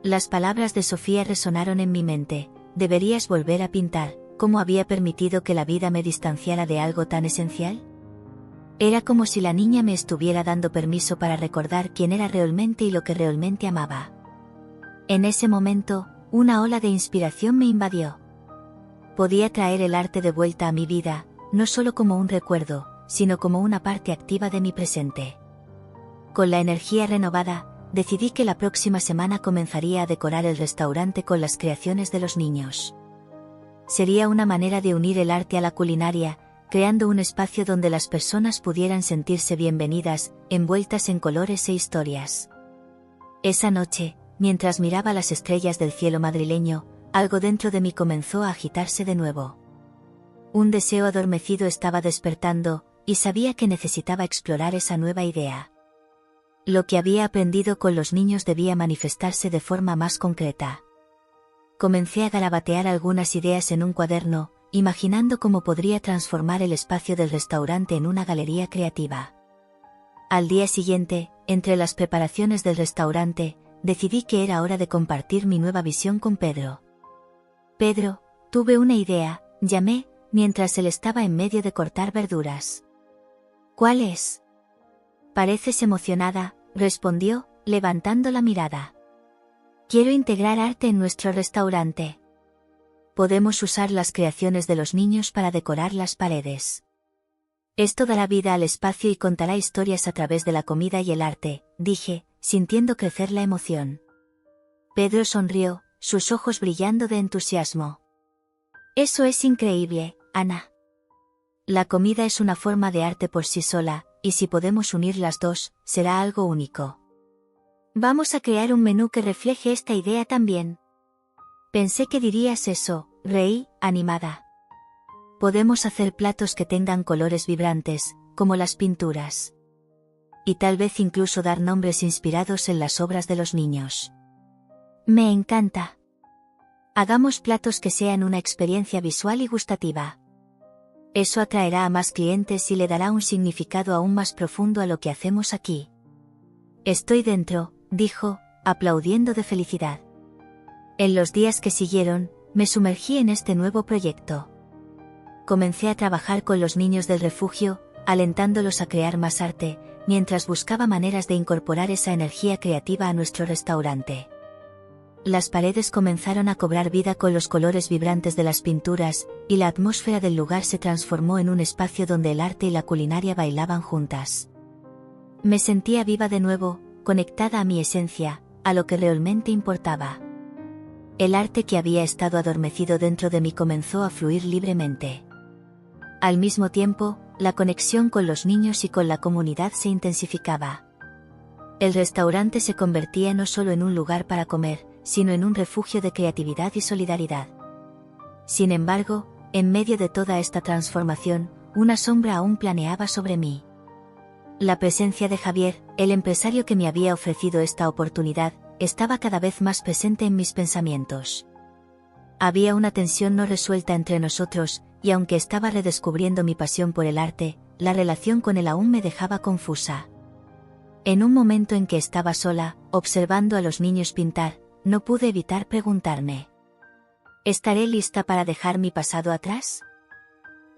Las palabras de Sofía resonaron en mi mente, deberías volver a pintar, ¿cómo había permitido que la vida me distanciara de algo tan esencial? Era como si la niña me estuviera dando permiso para recordar quién era realmente y lo que realmente amaba. En ese momento, una ola de inspiración me invadió. Podía traer el arte de vuelta a mi vida, no solo como un recuerdo, sino como una parte activa de mi presente. Con la energía renovada, decidí que la próxima semana comenzaría a decorar el restaurante con las creaciones de los niños. Sería una manera de unir el arte a la culinaria, creando un espacio donde las personas pudieran sentirse bienvenidas, envueltas en colores e historias. Esa noche, mientras miraba las estrellas del cielo madrileño, algo dentro de mí comenzó a agitarse de nuevo. Un deseo adormecido estaba despertando, y sabía que necesitaba explorar esa nueva idea. Lo que había aprendido con los niños debía manifestarse de forma más concreta. Comencé a garabatear algunas ideas en un cuaderno, imaginando cómo podría transformar el espacio del restaurante en una galería creativa. Al día siguiente, entre las preparaciones del restaurante, decidí que era hora de compartir mi nueva visión con Pedro. Pedro, Tuve una idea, llamé, mientras él estaba en medio de cortar verduras. ¿Cuál es? Pareces emocionada, respondió, levantando la mirada. Quiero integrar arte en nuestro restaurante. Podemos usar las creaciones de los niños para decorar las paredes. Esto dará vida al espacio y contará historias a través de la comida y el arte, dije, sintiendo crecer la emoción. Pedro sonrió, sus ojos brillando de entusiasmo. Eso es increíble, Ana. La comida es una forma de arte por sí sola, y si podemos unir las dos, será algo único. Vamos a crear un menú que refleje esta idea también. Pensé que dirías eso, reí, animada. Podemos hacer platos que tengan colores vibrantes, como las pinturas. Y tal vez incluso dar nombres inspirados en las obras de los niños. Me encanta. Hagamos platos que sean una experiencia visual y gustativa. Eso atraerá a más clientes y le dará un significado aún más profundo a lo que hacemos aquí. Estoy dentro, dijo, aplaudiendo de felicidad. En los días que siguieron, me sumergí en este nuevo proyecto. Comencé a trabajar con los niños del refugio, alentándolos a crear más arte, mientras buscaba maneras de incorporar esa energía creativa a nuestro restaurante. Las paredes comenzaron a cobrar vida con los colores vibrantes de las pinturas, y la atmósfera del lugar se transformó en un espacio donde el arte y la culinaria bailaban juntas. Me sentía viva de nuevo, conectada a mi esencia, a lo que realmente importaba. El arte que había estado adormecido dentro de mí comenzó a fluir libremente. Al mismo tiempo, la conexión con los niños y con la comunidad se intensificaba. El restaurante se convertía no solo en un lugar para comer, sino en un refugio de creatividad y solidaridad. Sin embargo, en medio de toda esta transformación, una sombra aún planeaba sobre mí. La presencia de Javier, el empresario que me había ofrecido esta oportunidad, estaba cada vez más presente en mis pensamientos. Había una tensión no resuelta entre nosotros, y aunque estaba redescubriendo mi pasión por el arte, la relación con él aún me dejaba confusa. En un momento en que estaba sola, observando a los niños pintar, no pude evitar preguntarme: ¿estaré lista para dejar mi pasado atrás?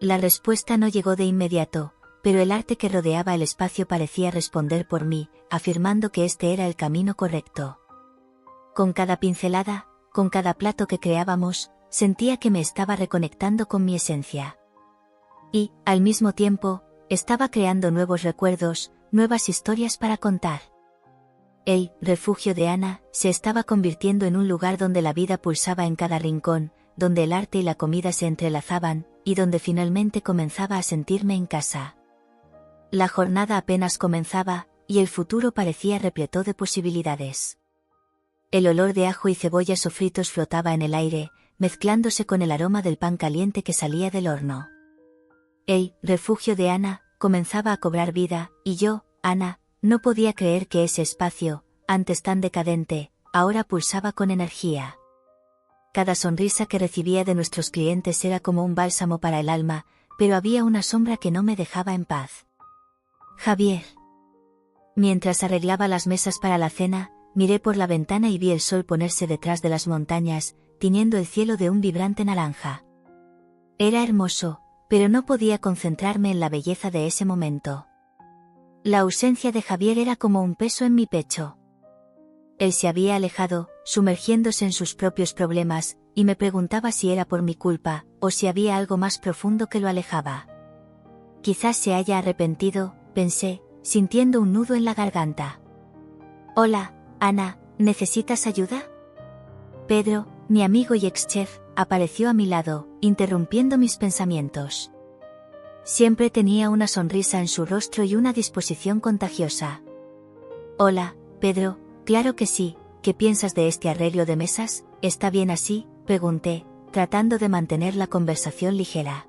La respuesta no llegó de inmediato, pero el arte que rodeaba el espacio parecía responder por mí, afirmando que este era el camino correcto. Con cada pincelada, con cada plato que creábamos, sentía que me estaba reconectando con mi esencia. Y, al mismo tiempo, estaba creando nuevos recuerdos, nuevas historias para contar. El refugio de Ana se estaba convirtiendo en un lugar donde la vida pulsaba en cada rincón, donde el arte y la comida se entrelazaban, y donde finalmente comenzaba a sentirme en casa. La jornada apenas comenzaba, y el futuro parecía repleto de posibilidades. El olor de ajo y cebolla sofritos flotaba en el aire, mezclándose con el aroma del pan caliente que salía del horno. El refugio de Ana comenzaba a cobrar vida, y yo, Ana, no podía creer que ese espacio, antes tan decadente, ahora pulsaba con energía. Cada sonrisa que recibía de nuestros clientes era como un bálsamo para el alma, pero había una sombra que no me dejaba en paz. Javier. Mientras arreglaba las mesas para la cena, miré por la ventana y vi el sol ponerse detrás de las montañas, tiñendo el cielo de un vibrante naranja. Era hermoso, pero no podía concentrarme en la belleza de ese momento. La ausencia de Javier era como un peso en mi pecho. Él se había alejado, sumergiéndose en sus propios problemas, y me preguntaba si era por mi culpa, o si había algo más profundo que lo alejaba. Quizás se haya arrepentido, pensé, sintiendo un nudo en la garganta. Hola, Ana, ¿necesitas ayuda? Pedro, mi amigo y ex-chef, apareció a mi lado, interrumpiendo mis pensamientos. Siempre tenía una sonrisa en su rostro y una disposición contagiosa. Hola, Pedro, claro que sí, ¿qué piensas de este arreglo de mesas? ¿Está bien así?, pregunté, tratando de mantener la conversación ligera.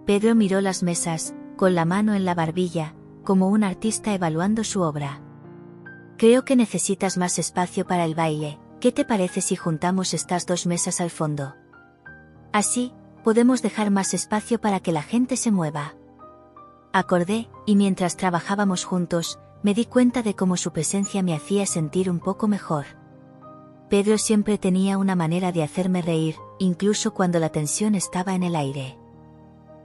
Pedro miró las mesas, con la mano en la barbilla, como un artista evaluando su obra. Creo que necesitas más espacio para el baile, ¿qué te parece si juntamos estas dos mesas al fondo? Así, podemos dejar más espacio para que la gente se mueva. Acordé, y mientras trabajábamos juntos, me di cuenta de cómo su presencia me hacía sentir un poco mejor. Pedro siempre tenía una manera de hacerme reír, incluso cuando la tensión estaba en el aire.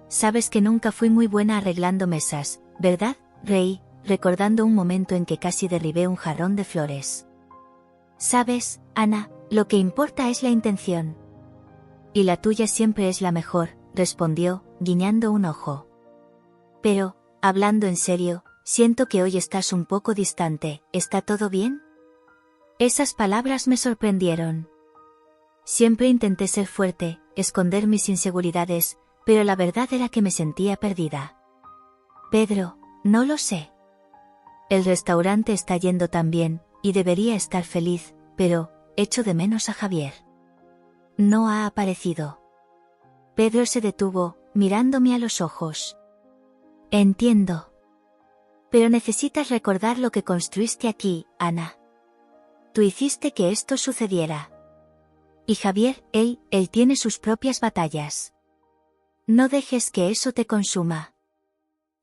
Sabes que nunca fui muy buena arreglando mesas, ¿verdad? Reí, recordando un momento en que casi derribé un jarrón de flores. Sabes, Ana, lo que importa es la intención. Y la tuya siempre es la mejor, respondió, guiñando un ojo. Pero, hablando en serio, siento que hoy estás un poco distante, ¿está todo bien? Esas palabras me sorprendieron. Siempre intenté ser fuerte, esconder mis inseguridades, pero la verdad era que me sentía perdida. Pedro, no lo sé. El restaurante está yendo tan bien, y debería estar feliz, pero, echo de menos a Javier. No ha aparecido. Pedro se detuvo, mirándome a los ojos. Entiendo. Pero necesitas recordar lo que construiste aquí, Ana. Tú hiciste que esto sucediera. Y Javier, él tiene sus propias batallas. No dejes que eso te consuma.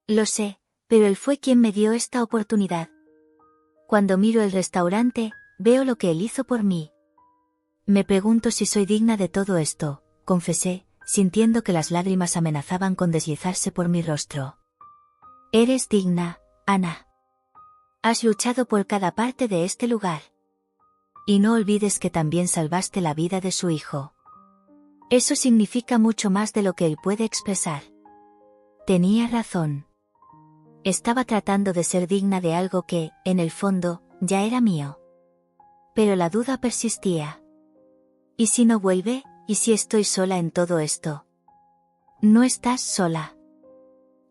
Lo sé, pero él fue quien me dio esta oportunidad. Cuando miro el restaurante, veo lo que él hizo por mí. Me pregunto si soy digna de todo esto, confesé, sintiendo que las lágrimas amenazaban con deslizarse por mi rostro. Eres digna, Ana. Has luchado por cada parte de este lugar. Y no olvides que también salvaste la vida de su hijo. Eso significa mucho más de lo que él puede expresar. Tenía razón. Estaba tratando de ser digna de algo que, en el fondo, ya era mío. Pero la duda persistía. ¿Y si no vuelve? ¿Y si estoy sola en todo esto? No estás sola.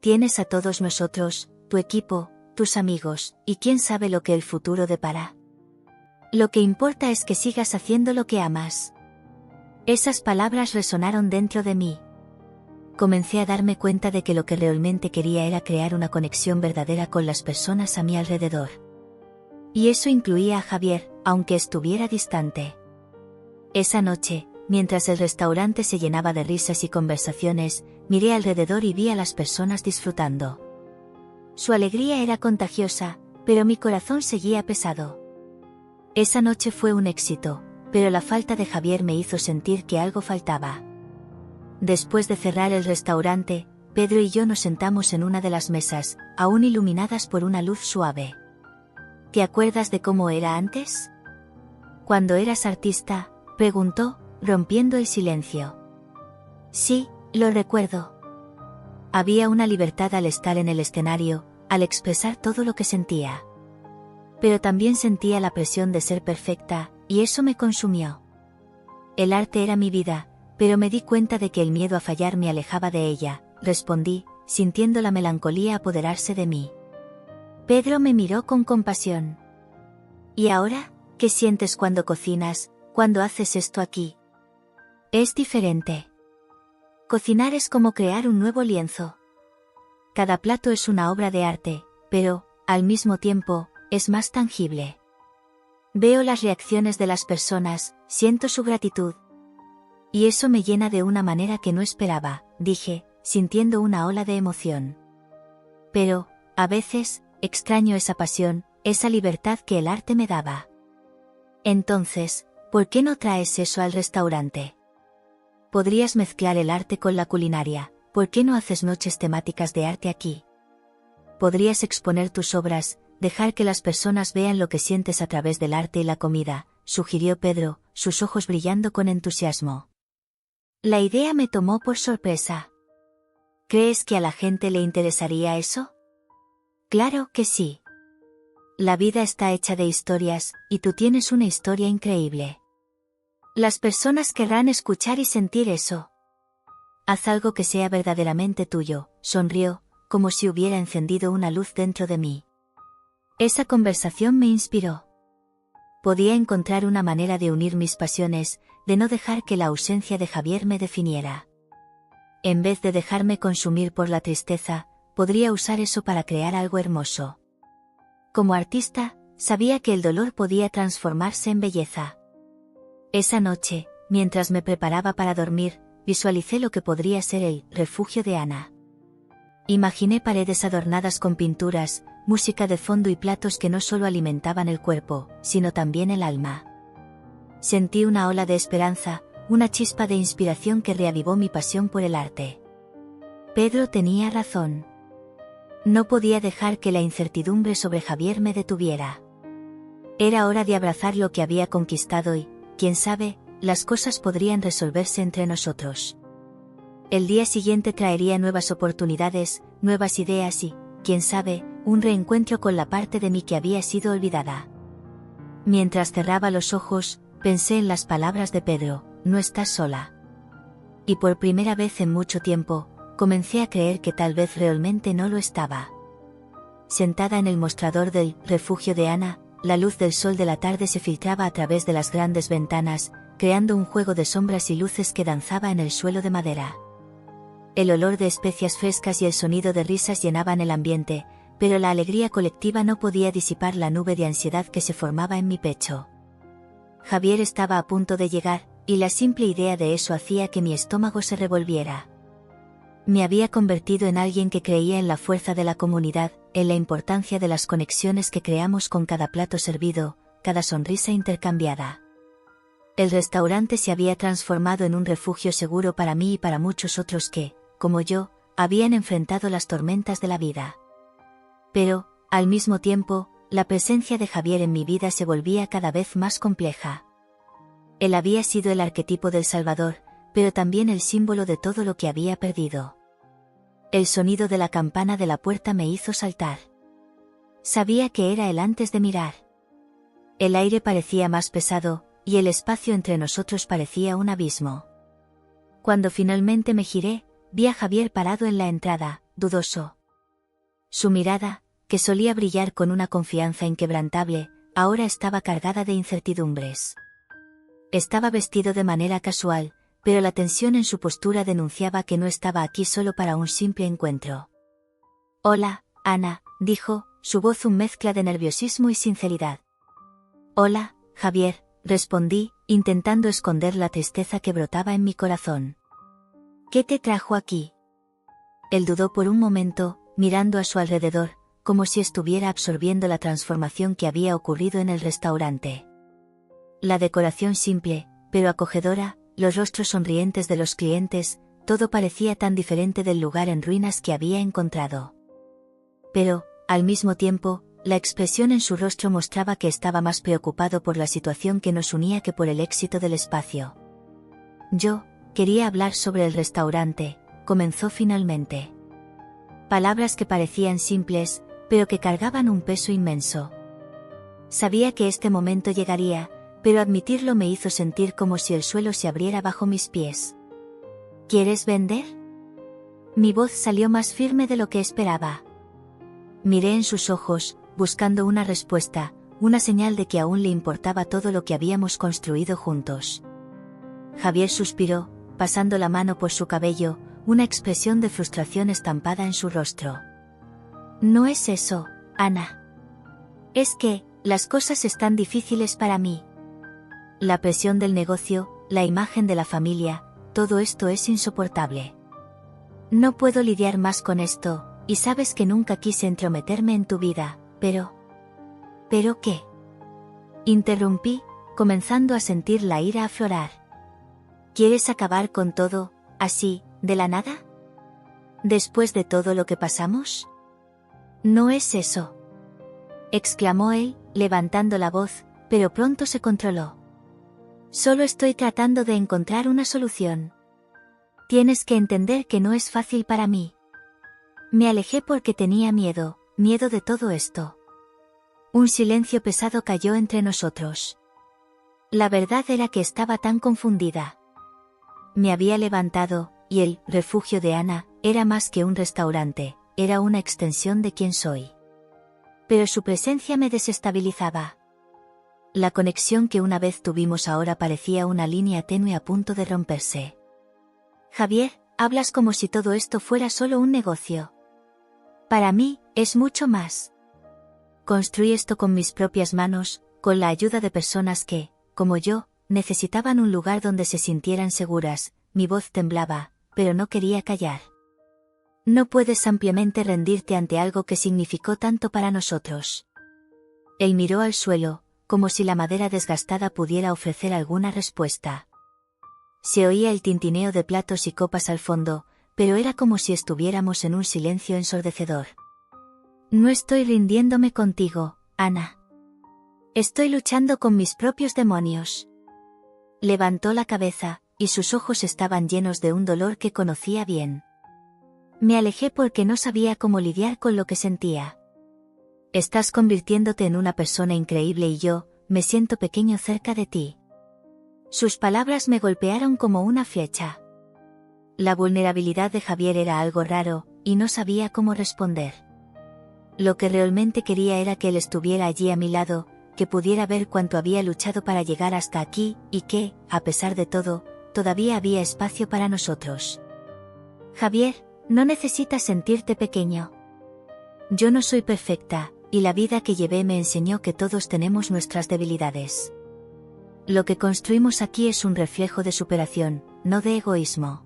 Tienes a todos nosotros, tu equipo, tus amigos, y quién sabe lo que el futuro depara. Lo que importa es que sigas haciendo lo que amas. Esas palabras resonaron dentro de mí. Comencé a darme cuenta de que lo que realmente quería era crear una conexión verdadera con las personas a mi alrededor. Y eso incluía a Javier, aunque estuviera distante. Esa noche, mientras el restaurante se llenaba de risas y conversaciones, miré alrededor y vi a las personas disfrutando. Su alegría era contagiosa, pero mi corazón seguía pesado. Esa noche fue un éxito, pero la falta de Javier me hizo sentir que algo faltaba. Después de cerrar el restaurante, Pedro y yo nos sentamos en una de las mesas, aún iluminadas por una luz suave. ¿Te acuerdas de cómo era antes? Cuando eras artista, preguntó, rompiendo el silencio. Sí, lo recuerdo. Había una libertad al estar en el escenario, al expresar todo lo que sentía. Pero también sentía la presión de ser perfecta, y eso me consumió. El arte era mi vida, pero me di cuenta de que el miedo a fallar me alejaba de ella, respondí, sintiendo la melancolía apoderarse de mí. Pedro me miró con compasión. ¿Y ahora, qué sientes cuando cocinas, cuando haces esto aquí? Es diferente. Cocinar es como crear un nuevo lienzo. Cada plato es una obra de arte, pero, al mismo tiempo, es más tangible. Veo las reacciones de las personas, siento su gratitud. Y eso me llena de una manera que no esperaba, dije, sintiendo una ola de emoción. Pero, a veces, extraño esa pasión, esa libertad que el arte me daba. Entonces, ¿por qué no traes eso al restaurante? Podrías mezclar el arte con la culinaria, ¿por qué no haces noches temáticas de arte aquí? Podrías exponer tus obras, dejar que las personas vean lo que sientes a través del arte y la comida, sugirió Pedro, sus ojos brillando con entusiasmo. La idea me tomó por sorpresa. ¿Crees que a la gente le interesaría eso? Claro que sí. La vida está hecha de historias, y tú tienes una historia increíble. Las personas querrán escuchar y sentir eso. Haz algo que sea verdaderamente tuyo, sonrió, como si hubiera encendido una luz dentro de mí. Esa conversación me inspiró. Podía encontrar una manera de unir mis pasiones, de no dejar que la ausencia de Javier me definiera. En vez de dejarme consumir por la tristeza, podría usar eso para crear algo hermoso. Como artista, sabía que el dolor podía transformarse en belleza. Esa noche, mientras me preparaba para dormir, visualicé lo que podría ser el refugio de Ana. Imaginé paredes adornadas con pinturas, música de fondo y platos que no solo alimentaban el cuerpo, sino también el alma. Sentí una ola de esperanza, una chispa de inspiración que reavivó mi pasión por el arte. Pedro tenía razón. No podía dejar que la incertidumbre sobre Javier me detuviera. Era hora de abrazar lo que había conquistado y, quién sabe, las cosas podrían resolverse entre nosotros. El día siguiente traería nuevas oportunidades, nuevas ideas y, quién sabe, un reencuentro con la parte de mí que había sido olvidada. Mientras cerraba los ojos, pensé en las palabras de Pedro: no estás sola. Y por primera vez en mucho tiempo, comencé a creer que tal vez realmente no lo estaba. Sentada en el mostrador del refugio de Ana, la luz del sol de la tarde se filtraba a través de las grandes ventanas, creando un juego de sombras y luces que danzaba en el suelo de madera. El olor de especias frescas y el sonido de risas llenaban el ambiente, pero la alegría colectiva no podía disipar la nube de ansiedad que se formaba en mi pecho. Javier estaba a punto de llegar, y la simple idea de eso hacía que mi estómago se revolviera. Me había convertido en alguien que creía en la fuerza de la comunidad, en la importancia de las conexiones que creamos con cada plato servido, cada sonrisa intercambiada. El restaurante se había transformado en un refugio seguro para mí y para muchos otros que, como yo, habían enfrentado las tormentas de la vida. Pero, al mismo tiempo, la presencia de Javier en mi vida se volvía cada vez más compleja. Él había sido el arquetipo del Salvador, pero también el símbolo de todo lo que había perdido. El sonido de la campana de la puerta me hizo saltar. Sabía que era él antes de mirar. El aire parecía más pesado, y el espacio entre nosotros parecía un abismo. Cuando finalmente me giré, vi a Javier parado en la entrada, dudoso. Su mirada, que solía brillar con una confianza inquebrantable, ahora estaba cargada de incertidumbres. Estaba vestido de manera casual, pero la tensión en su postura denunciaba que no estaba aquí solo para un simple encuentro. «Hola, Ana», dijo, su voz un mezcla de nerviosismo y sinceridad. «Hola, Javier», respondí, intentando esconder la tristeza que brotaba en mi corazón. «¿Qué te trajo aquí?» Él dudó por un momento, mirando a su alrededor, como si estuviera absorbiendo la transformación que había ocurrido en el restaurante. La decoración simple, pero acogedora, los rostros sonrientes de los clientes, todo parecía tan diferente del lugar en ruinas que había encontrado. Pero, al mismo tiempo, la expresión en su rostro mostraba que estaba más preocupado por la situación que nos unía que por el éxito del espacio. «Yo quería hablar sobre el restaurante», comenzó finalmente. Palabras que parecían simples, pero que cargaban un peso inmenso. Sabía que este momento llegaría, pero admitirlo me hizo sentir como si el suelo se abriera bajo mis pies. «¿Quieres vender?» Mi voz salió más firme de lo que esperaba. Miré en sus ojos, buscando una respuesta, una señal de que aún le importaba todo lo que habíamos construido juntos. Javier suspiró, pasando la mano por su cabello, una expresión de frustración estampada en su rostro. «No es eso, Ana. Es que, las cosas están difíciles para mí. La presión del negocio, la imagen de la familia, todo esto es insoportable. No puedo lidiar más con esto, y sabes que nunca quise entrometerme en tu vida, pero... ¿Pero qué?», interrumpí, comenzando a sentir la ira aflorar. «¿Quieres acabar con todo, así, de la nada? ¿Después de todo lo que pasamos?» «No es eso», exclamó él, levantando la voz, pero pronto se controló. «Solo estoy tratando de encontrar una solución. Tienes que entender que no es fácil para mí. Me alejé porque tenía miedo de todo esto». Un silencio pesado cayó entre nosotros. La verdad era que estaba tan confundida. Me había levantado, y el refugio de Ana era más que un restaurante, era una extensión de quien soy. Pero su presencia me desestabilizaba. La conexión que una vez tuvimos ahora parecía una línea tenue a punto de romperse. «Javier, hablas como si todo esto fuera solo un negocio. Para mí, es mucho más. Construí esto con mis propias manos, con la ayuda de personas que, como yo, necesitaban un lugar donde se sintieran seguras». Mi voz temblaba, pero no quería callar. «No puedes ampliamente rendirte ante algo que significó tanto para nosotros». Él miró al suelo, como si la madera desgastada pudiera ofrecer alguna respuesta. Se oía el tintineo de platos y copas al fondo, pero era como si estuviéramos en un silencio ensordecedor. No estoy rindiéndome contigo, Ana. Estoy luchando con mis propios demonios. Levantó la cabeza, y sus ojos estaban llenos de un dolor que conocía bien. Me alejé porque no sabía cómo lidiar con lo que sentía. Estás convirtiéndote en una persona increíble y yo, me siento pequeño cerca de ti. Sus palabras me golpearon como una flecha. La vulnerabilidad de Javier era algo raro, y no sabía cómo responder. Lo que realmente quería era que él estuviera allí a mi lado, que pudiera ver cuánto había luchado para llegar hasta aquí, y que, a pesar de todo, todavía había espacio para nosotros. Javier, no necesitas sentirte pequeño. Yo no soy perfecta, y la vida que llevé me enseñó que todos tenemos nuestras debilidades. Lo que construimos aquí es un reflejo de superación, no de egoísmo.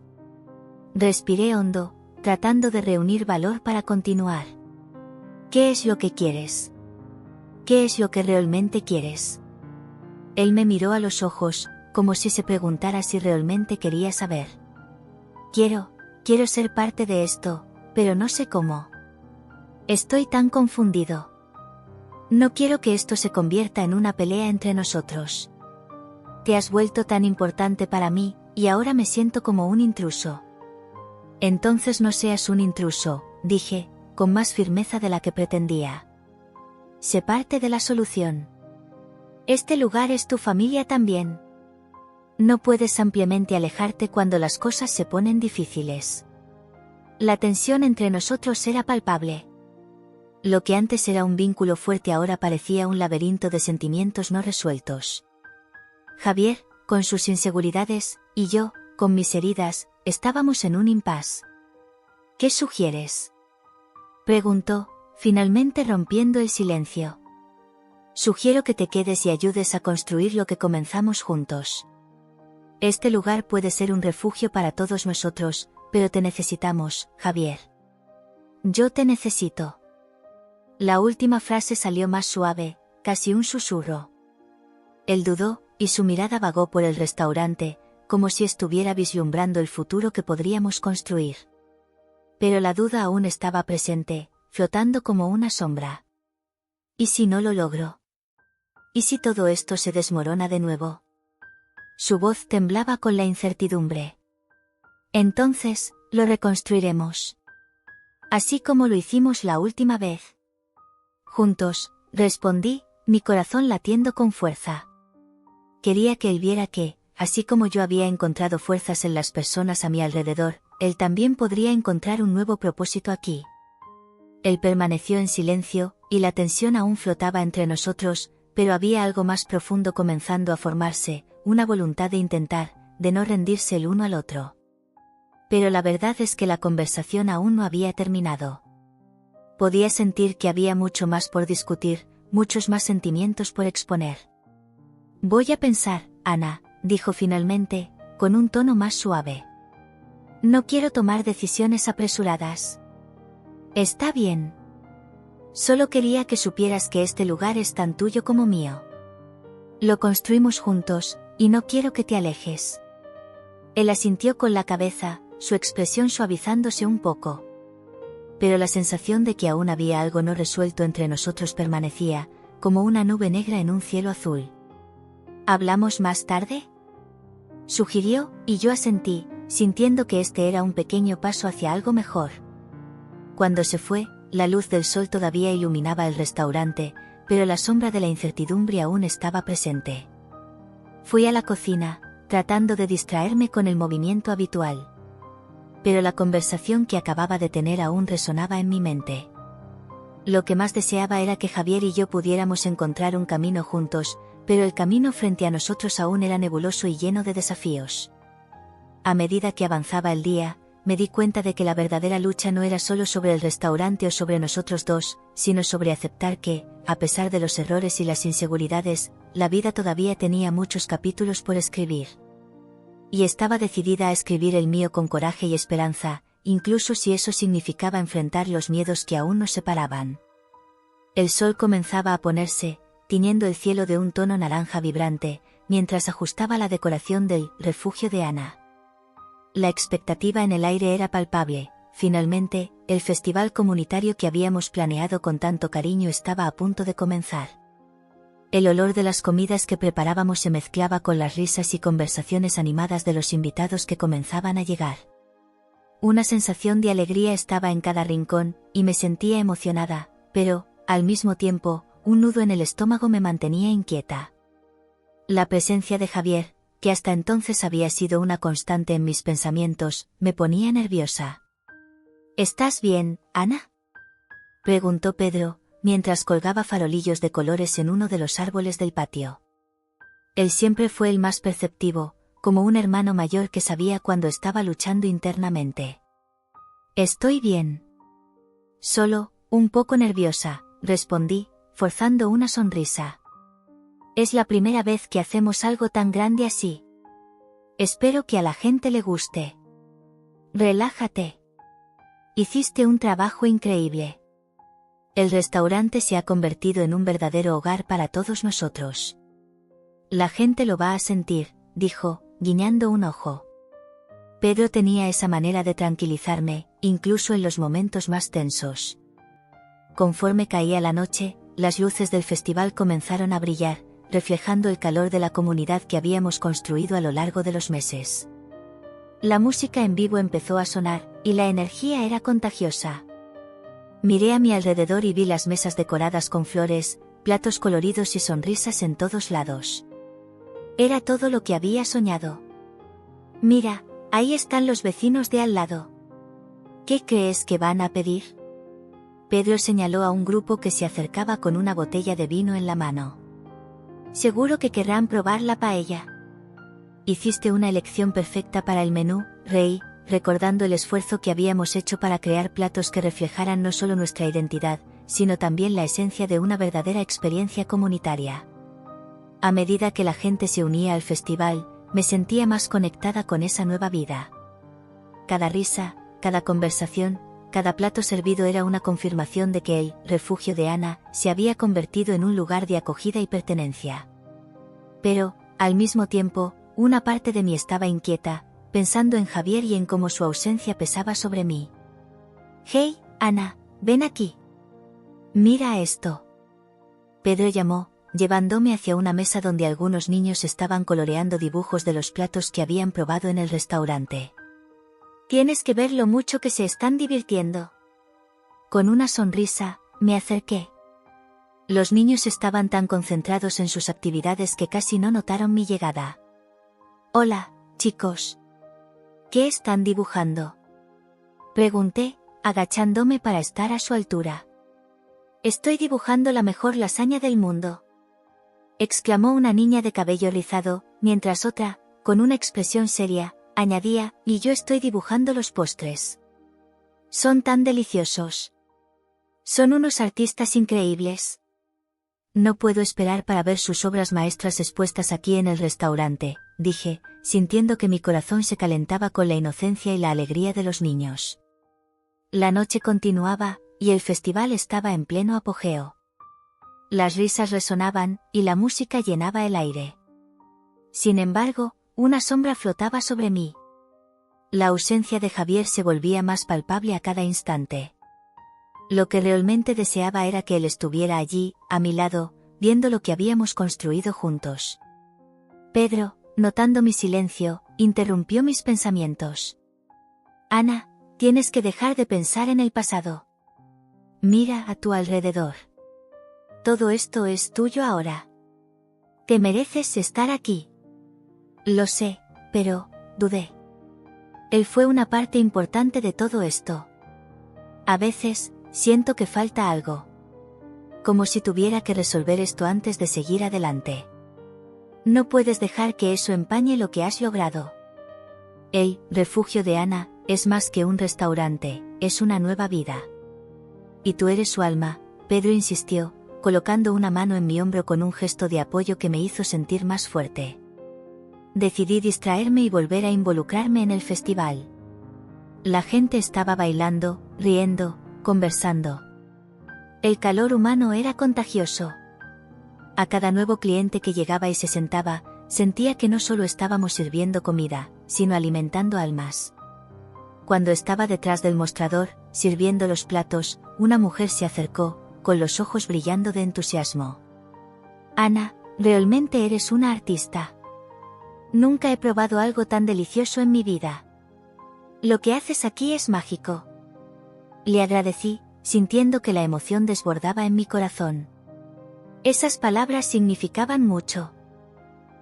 Respiré hondo, tratando de reunir valor para continuar. ¿Qué es lo que quieres? ¿Qué es lo que realmente quieres? Él me miró a los ojos, como si se preguntara si realmente quería saber. Quiero ser parte de esto, pero no sé cómo. Estoy tan confundido. No quiero que esto se convierta en una pelea entre nosotros. Te has vuelto tan importante para mí, y ahora me siento como un intruso. Entonces no seas un intruso, dije, con más firmeza de la que pretendía. Sé parte de la solución. Este lugar es tu familia también. No puedes ampliamente alejarte cuando las cosas se ponen difíciles. La tensión entre nosotros era palpable. Lo que antes era un vínculo fuerte ahora parecía un laberinto de sentimientos no resueltos. Javier, con sus inseguridades, y yo, con mis heridas, estábamos en un impasse. ¿Qué sugieres?, preguntó, finalmente rompiendo el silencio. Sugiero que te quedes y ayudes a construir lo que comenzamos juntos. Este lugar puede ser un refugio para todos nosotros, pero te necesitamos, Javier. Yo te necesito. La última frase salió más suave, casi un susurro. Él dudó, y su mirada vagó por el restaurante, como si estuviera vislumbrando el futuro que podríamos construir. Pero la duda aún estaba presente, flotando como una sombra. ¿Y si no lo logro? ¿Y si todo esto se desmorona de nuevo? Su voz temblaba con la incertidumbre. Entonces, lo reconstruiremos. Así como lo hicimos la última vez. Juntos, respondí, mi corazón latiendo con fuerza. Quería que él viera que, así como yo había encontrado fuerzas en las personas a mi alrededor, él también podría encontrar un nuevo propósito aquí. Él permaneció en silencio, y la tensión aún flotaba entre nosotros, pero había algo más profundo comenzando a formarse, una voluntad de intentar, de no rendirse el uno al otro. Pero la verdad es que la conversación aún no había terminado. Podía sentir que había mucho más por discutir, muchos más sentimientos por exponer. Voy a pensar, Ana, dijo finalmente, con un tono más suave. No quiero tomar decisiones apresuradas. Está bien. Solo quería que supieras que este lugar es tan tuyo como mío. Lo construimos juntos, y no quiero que te alejes. Él asintió con la cabeza, su expresión suavizándose un poco. Pero la sensación de que aún había algo no resuelto entre nosotros permanecía, como una nube negra en un cielo azul. ¿Hablamos más tarde?, sugirió, y yo asentí, sintiendo que este era un pequeño paso hacia algo mejor. Cuando se fue, la luz del sol todavía iluminaba el restaurante, pero la sombra de la incertidumbre aún estaba presente. Fui a la cocina, tratando de distraerme con el movimiento habitual. Pero la conversación que acababa de tener aún resonaba en mi mente. Lo que más deseaba era que Javier y yo pudiéramos encontrar un camino juntos, pero el camino frente a nosotros aún era nebuloso y lleno de desafíos. A medida que avanzaba el día, me di cuenta de que la verdadera lucha no era solo sobre el restaurante o sobre nosotros dos, sino sobre aceptar que, a pesar de los errores y las inseguridades, la vida todavía tenía muchos capítulos por escribir. Y estaba decidida a escribir el mío con coraje y esperanza, incluso si eso significaba enfrentar los miedos que aún nos separaban. El sol comenzaba a ponerse, tiñendo el cielo de un tono naranja vibrante, mientras ajustaba la decoración del refugio de Ana. La expectativa en el aire era palpable. Finalmente, el festival comunitario que habíamos planeado con tanto cariño estaba a punto de comenzar. El olor de las comidas que preparábamos se mezclaba con las risas y conversaciones animadas de los invitados que comenzaban a llegar. Una sensación de alegría estaba en cada rincón, y me sentía emocionada, pero, al mismo tiempo, un nudo en el estómago me mantenía inquieta. La presencia de Javier, que hasta entonces había sido una constante en mis pensamientos, me ponía nerviosa. ¿Estás bien, Ana?, preguntó Pedro, mientras colgaba farolillos de colores en uno de los árboles del patio. Él siempre fue el más perceptivo, como un hermano mayor que sabía cuando estaba luchando internamente. Estoy bien. Solo, un poco nerviosa, respondí, forzando una sonrisa. Es la primera vez que hacemos algo tan grande así. Espero que a la gente le guste. Relájate. Hiciste un trabajo increíble. El restaurante se ha convertido en un verdadero hogar para todos nosotros. La gente lo va a sentir, dijo, guiñando un ojo. Pedro tenía esa manera de tranquilizarme, incluso en los momentos más tensos. Conforme caía la noche, las luces del festival comenzaron a brillar, reflejando el calor de la comunidad que habíamos construido a lo largo de los meses. La música en vivo empezó a sonar, y la energía era contagiosa. Miré a mi alrededor y vi las mesas decoradas con flores, platos coloridos y sonrisas en todos lados. Era todo lo que había soñado. Mira, ahí están los vecinos de al lado. ¿Qué crees que van a pedir? Pedro señaló a un grupo que se acercaba con una botella de vino en la mano. Seguro que querrán probar la paella. Hiciste una elección perfecta para el menú, reí, recordando el esfuerzo que habíamos hecho para crear platos que reflejaran no solo nuestra identidad, sino también la esencia de una verdadera experiencia comunitaria. A medida que la gente se unía al festival, me sentía más conectada con esa nueva vida. Cada risa, cada conversación, cada plato servido era una confirmación de que el refugio de Ana se había convertido en un lugar de acogida y pertenencia. Pero, al mismo tiempo, una parte de mí estaba inquieta, pensando en Javier y en cómo su ausencia pesaba sobre mí. «Hey, Ana, ven aquí. Mira esto». Pedro llamó, llevándome hacia una mesa donde algunos niños estaban coloreando dibujos de los platos que habían probado en el restaurante. «Tienes que ver lo mucho que se están divirtiendo». Con una sonrisa, me acerqué. Los niños estaban tan concentrados en sus actividades que casi no notaron mi llegada. «Hola, chicos. ¿Qué están dibujando?», pregunté, agachándome para estar a su altura. «Estoy dibujando la mejor lasaña del mundo», exclamó una niña de cabello rizado, mientras otra, con una expresión seria, añadía, «y yo estoy dibujando los postres. Son tan deliciosos. Son unos artistas increíbles. No puedo esperar para ver sus obras maestras expuestas aquí en el restaurante», dije, sintiendo que mi corazón se calentaba con la inocencia y la alegría de los niños. La noche continuaba, y el festival estaba en pleno apogeo. Las risas resonaban, y la música llenaba el aire. Sin embargo, una sombra flotaba sobre mí. La ausencia de Javier se volvía más palpable a cada instante. Lo que realmente deseaba era que él estuviera allí, a mi lado, viendo lo que habíamos construido juntos. Pedro, notando mi silencio, interrumpió mis pensamientos. «Ana, tienes que dejar de pensar en el pasado. Mira a tu alrededor. Todo esto es tuyo ahora. Te mereces estar aquí». Lo sé, pero, dudé. Él fue una parte importante de todo esto. A veces, siento que falta algo. Como si tuviera que resolver esto antes de seguir adelante. No puedes dejar que eso empañe lo que has logrado. El refugio de Ana es más que un restaurante, es una nueva vida. Y tú eres su alma, Pedro insistió, colocando una mano en mi hombro con un gesto de apoyo que me hizo sentir más fuerte. Decidí distraerme y volver a involucrarme en el festival. La gente estaba bailando, riendo, conversando. El calor humano era contagioso. A cada nuevo cliente que llegaba y se sentaba, sentía que no solo estábamos sirviendo comida, sino alimentando almas. Cuando estaba detrás del mostrador, sirviendo los platos, una mujer se acercó, con los ojos brillando de entusiasmo. Ana, realmente eres una artista. Nunca he probado algo tan delicioso en mi vida. Lo que haces aquí es mágico. Le agradecí, sintiendo que la emoción desbordaba en mi corazón. Esas palabras significaban mucho.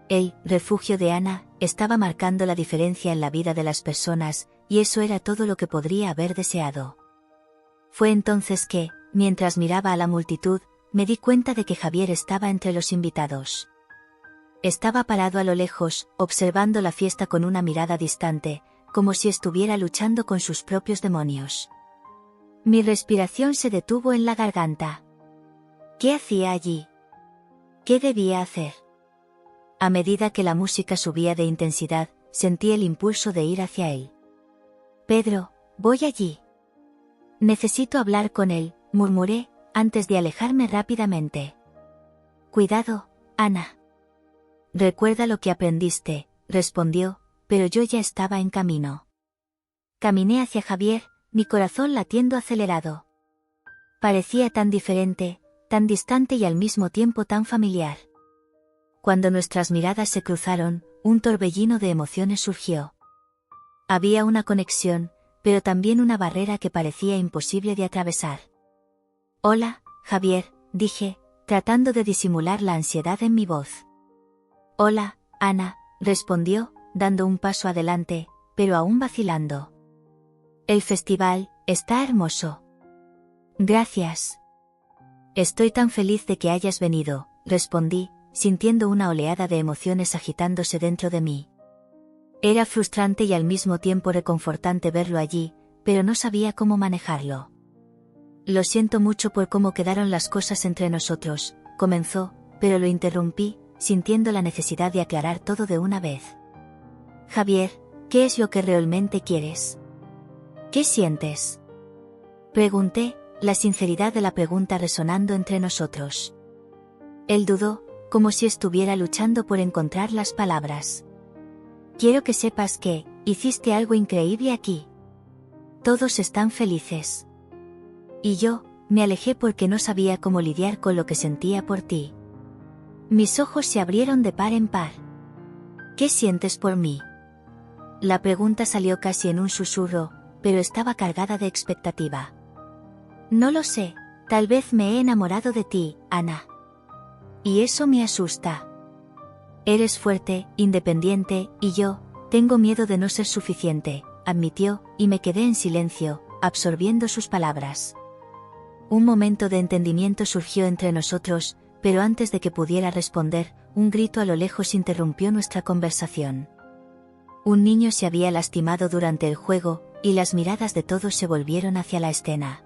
El refugio de Ana estaba marcando la diferencia en la vida de las personas, y eso era todo lo que podría haber deseado. Fue entonces que, mientras miraba a la multitud, me di cuenta de que Javier estaba entre los invitados. Estaba parado a lo lejos, observando la fiesta con una mirada distante, como si estuviera luchando con sus propios demonios. Mi respiración se detuvo en la garganta. ¿Qué hacía allí? ¿Qué debía hacer? A medida que la música subía de intensidad, sentí el impulso de ir hacia él. Pedro, voy allí. Necesito hablar con él, murmuré, antes de alejarme rápidamente. Cuidado, Ana. Recuerda lo que aprendiste, respondió, pero yo ya estaba en camino. Caminé hacia Javier, mi corazón latiendo acelerado. Parecía tan diferente, tan distante y al mismo tiempo tan familiar. Cuando nuestras miradas se cruzaron, un torbellino de emociones surgió. Había una conexión, pero también una barrera que parecía imposible de atravesar. Hola, Javier, dije, tratando de disimular la ansiedad en mi voz. Hola, Ana, respondió, dando un paso adelante, pero aún vacilando. El festival está hermoso. Gracias. Estoy tan feliz de que hayas venido, respondí, sintiendo una oleada de emociones agitándose dentro de mí. Era frustrante y al mismo tiempo reconfortante verlo allí, pero no sabía cómo manejarlo. Lo siento mucho por cómo quedaron las cosas entre nosotros, comenzó, pero lo interrumpí, sintiendo la necesidad de aclarar todo de una vez. Javier, ¿qué es lo que realmente quieres? ¿Qué sientes? Pregunté, la sinceridad de la pregunta resonando entre nosotros. Él dudó, como si estuviera luchando por encontrar las palabras. Quiero que sepas que hiciste algo increíble aquí. Todos están felices. Y yo, me alejé porque no sabía cómo lidiar con lo que sentía por ti. Mis ojos se abrieron de par en par. ¿Qué sientes por mí? La pregunta salió casi en un susurro, pero estaba cargada de expectativa. No lo sé, tal vez me he enamorado de ti, Ana. Y eso me asusta. Eres fuerte, independiente, y yo, tengo miedo de no ser suficiente, admitió, y me quedé en silencio, absorbiendo sus palabras. Un momento de entendimiento surgió entre nosotros, pero antes de que pudiera responder, un grito a lo lejos interrumpió nuestra conversación. Un niño se había lastimado durante el juego, y las miradas de todos se volvieron hacia la escena.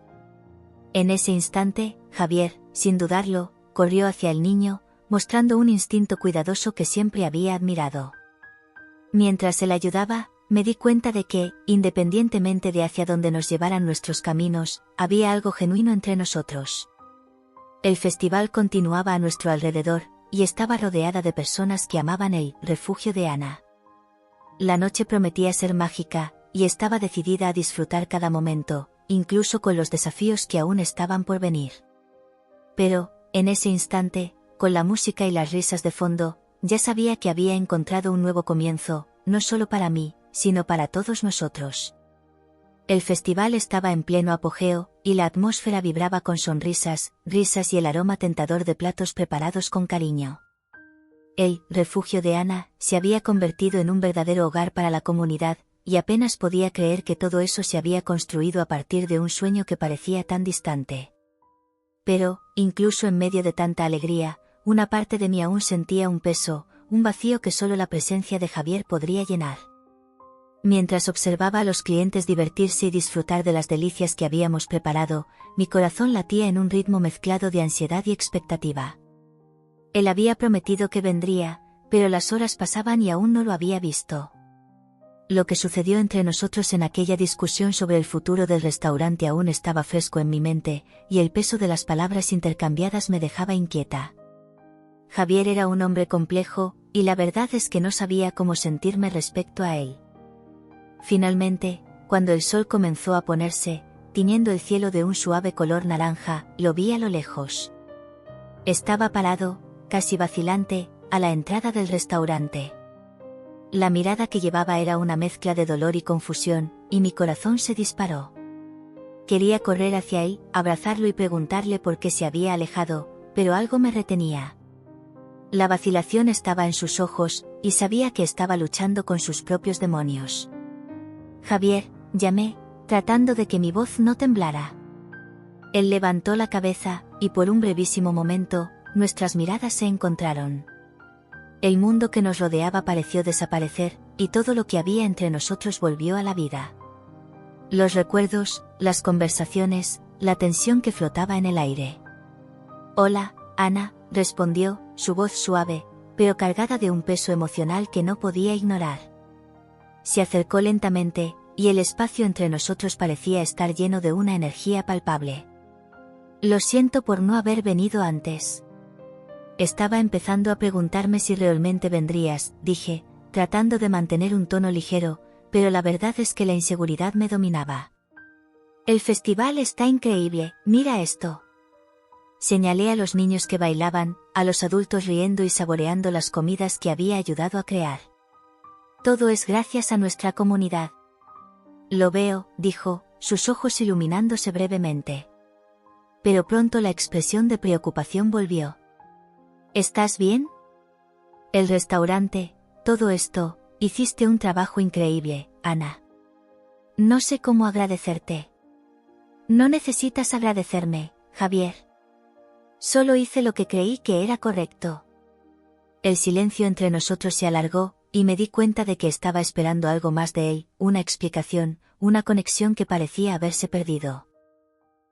En ese instante, Javier, sin dudarlo, corrió hacia el niño, mostrando un instinto cuidadoso que siempre había admirado. Mientras él ayudaba, me di cuenta de que, independientemente de hacia dónde nos llevaran nuestros caminos, había algo genuino entre nosotros. El festival continuaba a nuestro alrededor, y estaba rodeada de personas que amaban el refugio de Ana. La noche prometía ser mágica, y estaba decidida a disfrutar cada momento, incluso con los desafíos que aún estaban por venir. Pero, en ese instante, con la música y las risas de fondo, ya sabía que había encontrado un nuevo comienzo, no solo para mí, sino para todos nosotros. El festival estaba en pleno apogeo, y la atmósfera vibraba con sonrisas, risas y el aroma tentador de platos preparados con cariño. El refugio de Ana se había convertido en un verdadero hogar para la comunidad, y apenas podía creer que todo eso se había construido a partir de un sueño que parecía tan distante. Pero, incluso en medio de tanta alegría, una parte de mí aún sentía un peso, un vacío que solo la presencia de Javier podría llenar. Mientras observaba a los clientes divertirse y disfrutar de las delicias que habíamos preparado, mi corazón latía en un ritmo mezclado de ansiedad y expectativa. Él había prometido que vendría, pero las horas pasaban y aún no lo había visto. Lo que sucedió entre nosotros en aquella discusión sobre el futuro del restaurante aún estaba fresco en mi mente, y el peso de las palabras intercambiadas me dejaba inquieta. Javier era un hombre complejo, y la verdad es que no sabía cómo sentirme respecto a él. Finalmente, cuando el sol comenzó a ponerse, tiñendo el cielo de un suave color naranja, lo vi a lo lejos. Estaba parado, casi vacilante, a la entrada del restaurante. La mirada que llevaba era una mezcla de dolor y confusión, y mi corazón se disparó. Quería correr hacia él, abrazarlo y preguntarle por qué se había alejado, pero algo me retenía. La vacilación estaba en sus ojos, y sabía que estaba luchando con sus propios demonios. Javier, llamé, tratando de que mi voz no temblara. Él levantó la cabeza, y por un brevísimo momento, nuestras miradas se encontraron. El mundo que nos rodeaba pareció desaparecer, y todo lo que había entre nosotros volvió a la vida. Los recuerdos, las conversaciones, la tensión que flotaba en el aire. «Hola, Ana», respondió, su voz suave, pero cargada de un peso emocional que no podía ignorar. Se acercó lentamente, y el espacio entre nosotros parecía estar lleno de una energía palpable. «Lo siento por no haber venido antes». Estaba empezando a preguntarme si realmente vendrías, dije, tratando de mantener un tono ligero, pero la verdad es que la inseguridad me dominaba. «El festival está increíble, mira esto». Señalé a los niños que bailaban, a los adultos riendo y saboreando las comidas que había ayudado a crear. «Todo es gracias a nuestra comunidad». «Lo veo», dijo, sus ojos iluminándose brevemente. Pero pronto la expresión de preocupación volvió. «¿Estás bien?» «El restaurante, todo esto, hiciste un trabajo increíble, Ana. No sé cómo agradecerte». «No necesitas agradecerme, Javier. Solo hice lo que creí que era correcto». El silencio entre nosotros se alargó, y me di cuenta de que estaba esperando algo más de él, una explicación, una conexión que parecía haberse perdido.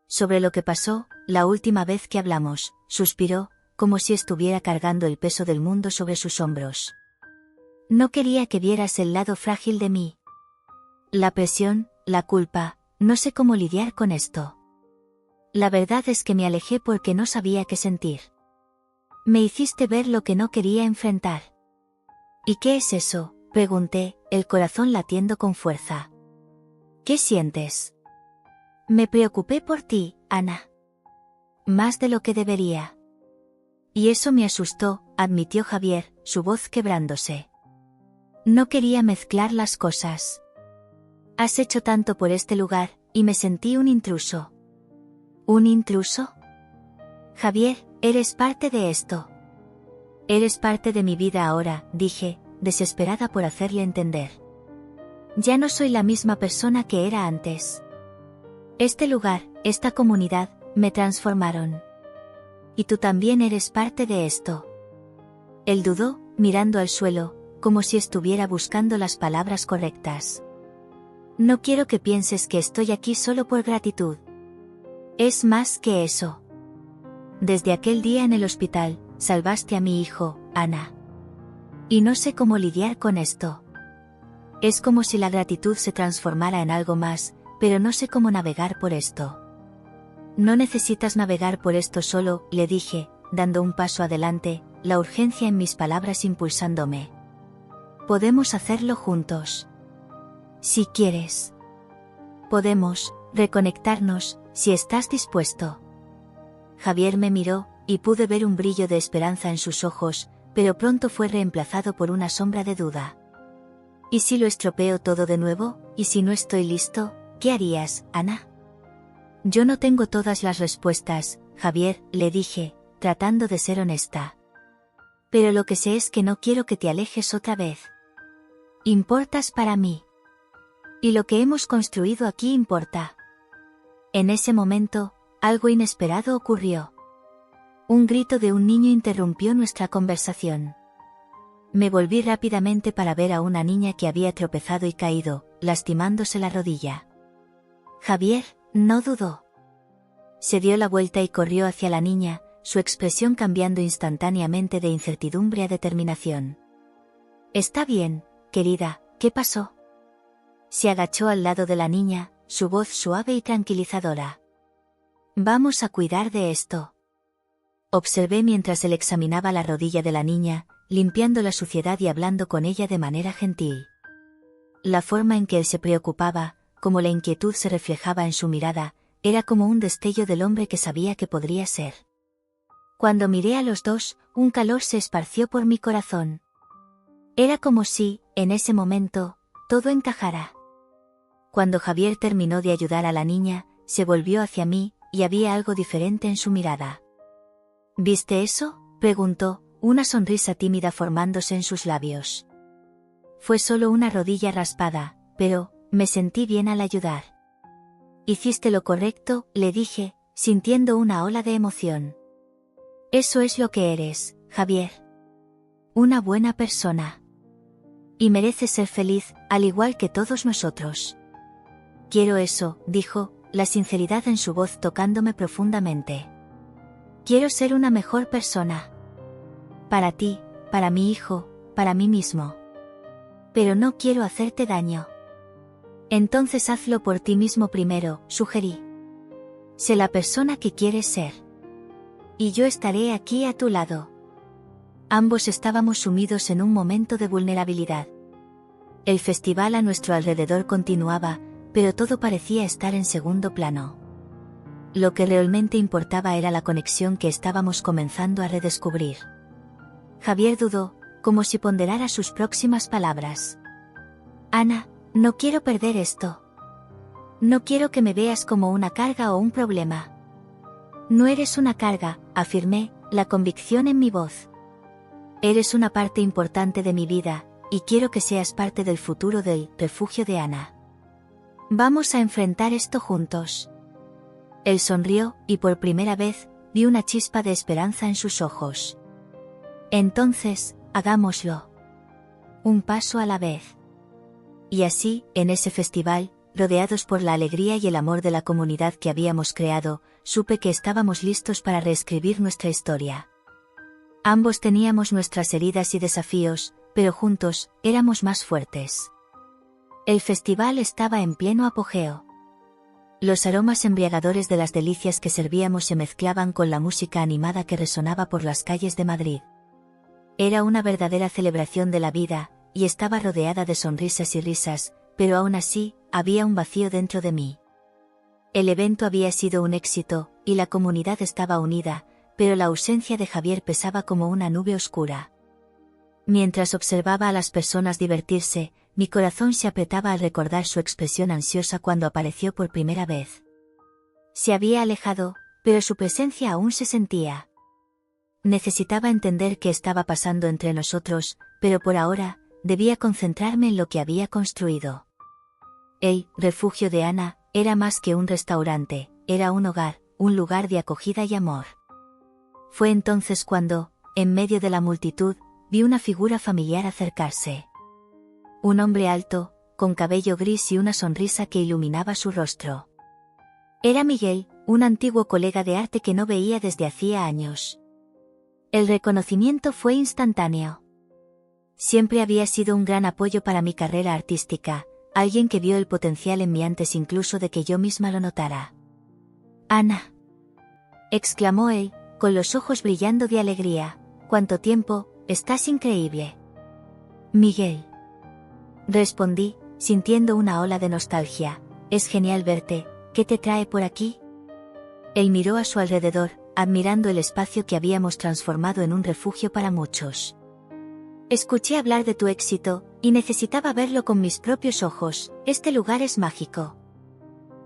«Sobre lo que pasó, la última vez que hablamos», suspiró, como si estuviera cargando el peso del mundo sobre sus hombros. «No quería que vieras el lado frágil de mí. La presión, la culpa, no sé cómo lidiar con esto. La verdad es que me alejé porque no sabía qué sentir. Me hiciste ver lo que no quería enfrentar». «¿Y qué es eso?», pregunté, el corazón latiendo con fuerza. «¿Qué sientes?». «Me preocupé por ti, Ana. Más de lo que debería». «Y eso me asustó», admitió Javier, su voz quebrándose. «No quería mezclar las cosas. Has hecho tanto por este lugar, y me sentí un intruso». «¿Un intruso?». «Javier, eres parte de esto. Eres parte de mi vida ahora», dije, desesperada por hacerle entender. «Ya no soy la misma persona que era antes. Este lugar, esta comunidad, me transformaron. Y tú también eres parte de esto». Él dudó, mirando al suelo, como si estuviera buscando las palabras correctas. «No quiero que pienses que estoy aquí solo por gratitud. Es más que eso. Desde aquel día en el hospital, salvaste a mi hijo, Ana. Y no sé cómo lidiar con esto. Es como si la gratitud se transformara en algo más, pero no sé cómo navegar por esto». «No necesitas navegar por esto solo», le dije, dando un paso adelante, la urgencia en mis palabras impulsándome. «Podemos hacerlo juntos. Si quieres. Podemos reconectarnos, si estás dispuesto». Javier me miró, y pude ver un brillo de esperanza en sus ojos, pero pronto fue reemplazado por una sombra de duda. «¿Y si lo estropeo todo de nuevo? ¿Y si no estoy listo? ¿Qué harías, Ana?». «Yo no tengo todas las respuestas, Javier», le dije, tratando de ser honesta. «Pero lo que sé es que no quiero que te alejes otra vez. Importas para mí. Y lo que hemos construido aquí importa». En ese momento, algo inesperado ocurrió. Un grito de un niño interrumpió nuestra conversación. Me volví rápidamente para ver a una niña que había tropezado y caído, lastimándose la rodilla. Javier no dudó. Se dio la vuelta y corrió hacia la niña, su expresión cambiando instantáneamente de incertidumbre a determinación. «Está bien, querida, ¿qué pasó?». Se agachó al lado de la niña, su voz suave y tranquilizadora. «Vamos a cuidar de esto. observé mientras él examinaba la rodilla de la niña, limpiando la suciedad y hablando con ella de manera gentil. La forma en que él se preocupaba, como la inquietud se reflejaba en su mirada, era como un destello del hombre que sabía que podría ser. Cuando miré a los dos, un calor se esparció por mi corazón. Era como si, en ese momento, todo encajara. Cuando Javier terminó de ayudar a la niña, se volvió hacia mí, y había algo diferente en su mirada. ¿Viste eso?, preguntó, una sonrisa tímida formándose en sus labios. Fue solo una rodilla raspada, pero me sentí bien al ayudar. Hiciste lo correcto, le dije, sintiendo una ola de emoción. Eso es lo que eres, Javier. Una buena persona. Y mereces ser feliz, al igual que todos nosotros. Quiero eso, dijo, la sinceridad en su voz tocándome profundamente. Quiero ser una mejor persona. Para ti, para mi hijo, para mí mismo. Pero no quiero hacerte daño. Entonces hazlo por ti mismo primero, sugerí. Sé la persona que quieres ser. Y yo estaré aquí a tu lado. Ambos estábamos sumidos en un momento de vulnerabilidad. El festival a nuestro alrededor continuaba, pero todo parecía estar en segundo plano. Lo que realmente importaba era la conexión que estábamos comenzando a redescubrir. Javier dudó, como si ponderara sus próximas palabras. Ana, no quiero perder esto. No quiero que me veas como una carga o un problema. No eres una carga, afirmé, la convicción en mi voz. Eres una parte importante de mi vida, y quiero que seas parte del futuro del refugio de Ana. Vamos a enfrentar esto juntos. Él sonrió, y por primera vez, vi una chispa de esperanza en sus ojos. Entonces, hagámoslo. Un paso a la vez. Y así, en ese festival, rodeados por la alegría y el amor de la comunidad que habíamos creado, supe que estábamos listos para reescribir nuestra historia. Ambos teníamos nuestras heridas y desafíos, pero juntos, éramos más fuertes. El festival estaba en pleno apogeo. Los aromas embriagadores de las delicias que servíamos se mezclaban con la música animada que resonaba por las calles de Madrid. Era una verdadera celebración de la vida, y estaba rodeada de sonrisas y risas, pero aún así, había un vacío dentro de mí. El evento había sido un éxito, y la comunidad estaba unida, pero la ausencia de Javier pesaba como una nube oscura. Mientras observaba a las personas divertirse, mi corazón se apretaba al recordar su expresión ansiosa cuando apareció por primera vez. Se había alejado, pero su presencia aún se sentía. Necesitaba entender qué estaba pasando entre nosotros, pero por ahora, debía concentrarme en lo que había construido. El refugio de Ana era más que un restaurante, era un hogar, un lugar de acogida y amor. Fue entonces cuando, en medio de la multitud, vi una figura familiar acercarse. Un hombre alto, con cabello gris y una sonrisa que iluminaba su rostro. Era Miguel, un antiguo colega de arte que no veía desde hacía años. El reconocimiento fue instantáneo. Siempre había sido un gran apoyo para mi carrera artística, alguien que vio el potencial en mí antes incluso de que yo misma lo notara. «Ana», exclamó él, con los ojos brillando de alegría, «¿cuánto tiempo? Estás increíble». «Miguel», respondí, sintiendo una ola de nostalgia, «es genial verte, ¿qué te trae por aquí?». Él miró a su alrededor, admirando el espacio que habíamos transformado en un refugio para muchos. «Escuché hablar de tu éxito, y necesitaba verlo con mis propios ojos, este lugar es mágico».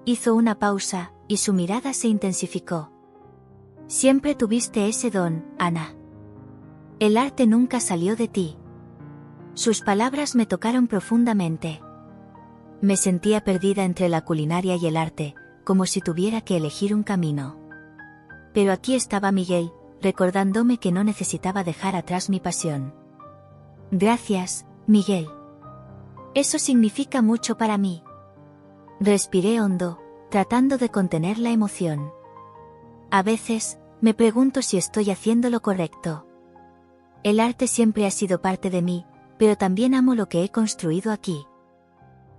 Hizo una pausa, y su mirada se intensificó. «Siempre tuviste ese don, Ana. El arte nunca salió de ti». Sus palabras me tocaron profundamente. Me sentía perdida entre la culinaria y el arte, como si tuviera que elegir un camino. Pero aquí estaba Miguel, recordándome que no necesitaba dejar atrás mi pasión. «Gracias, Miguel. Eso significa mucho para mí». Respiré hondo, tratando de contener la emoción. A veces, me pregunto si estoy haciendo lo correcto. El arte siempre ha sido parte de mí, pero también amo lo que he construido aquí.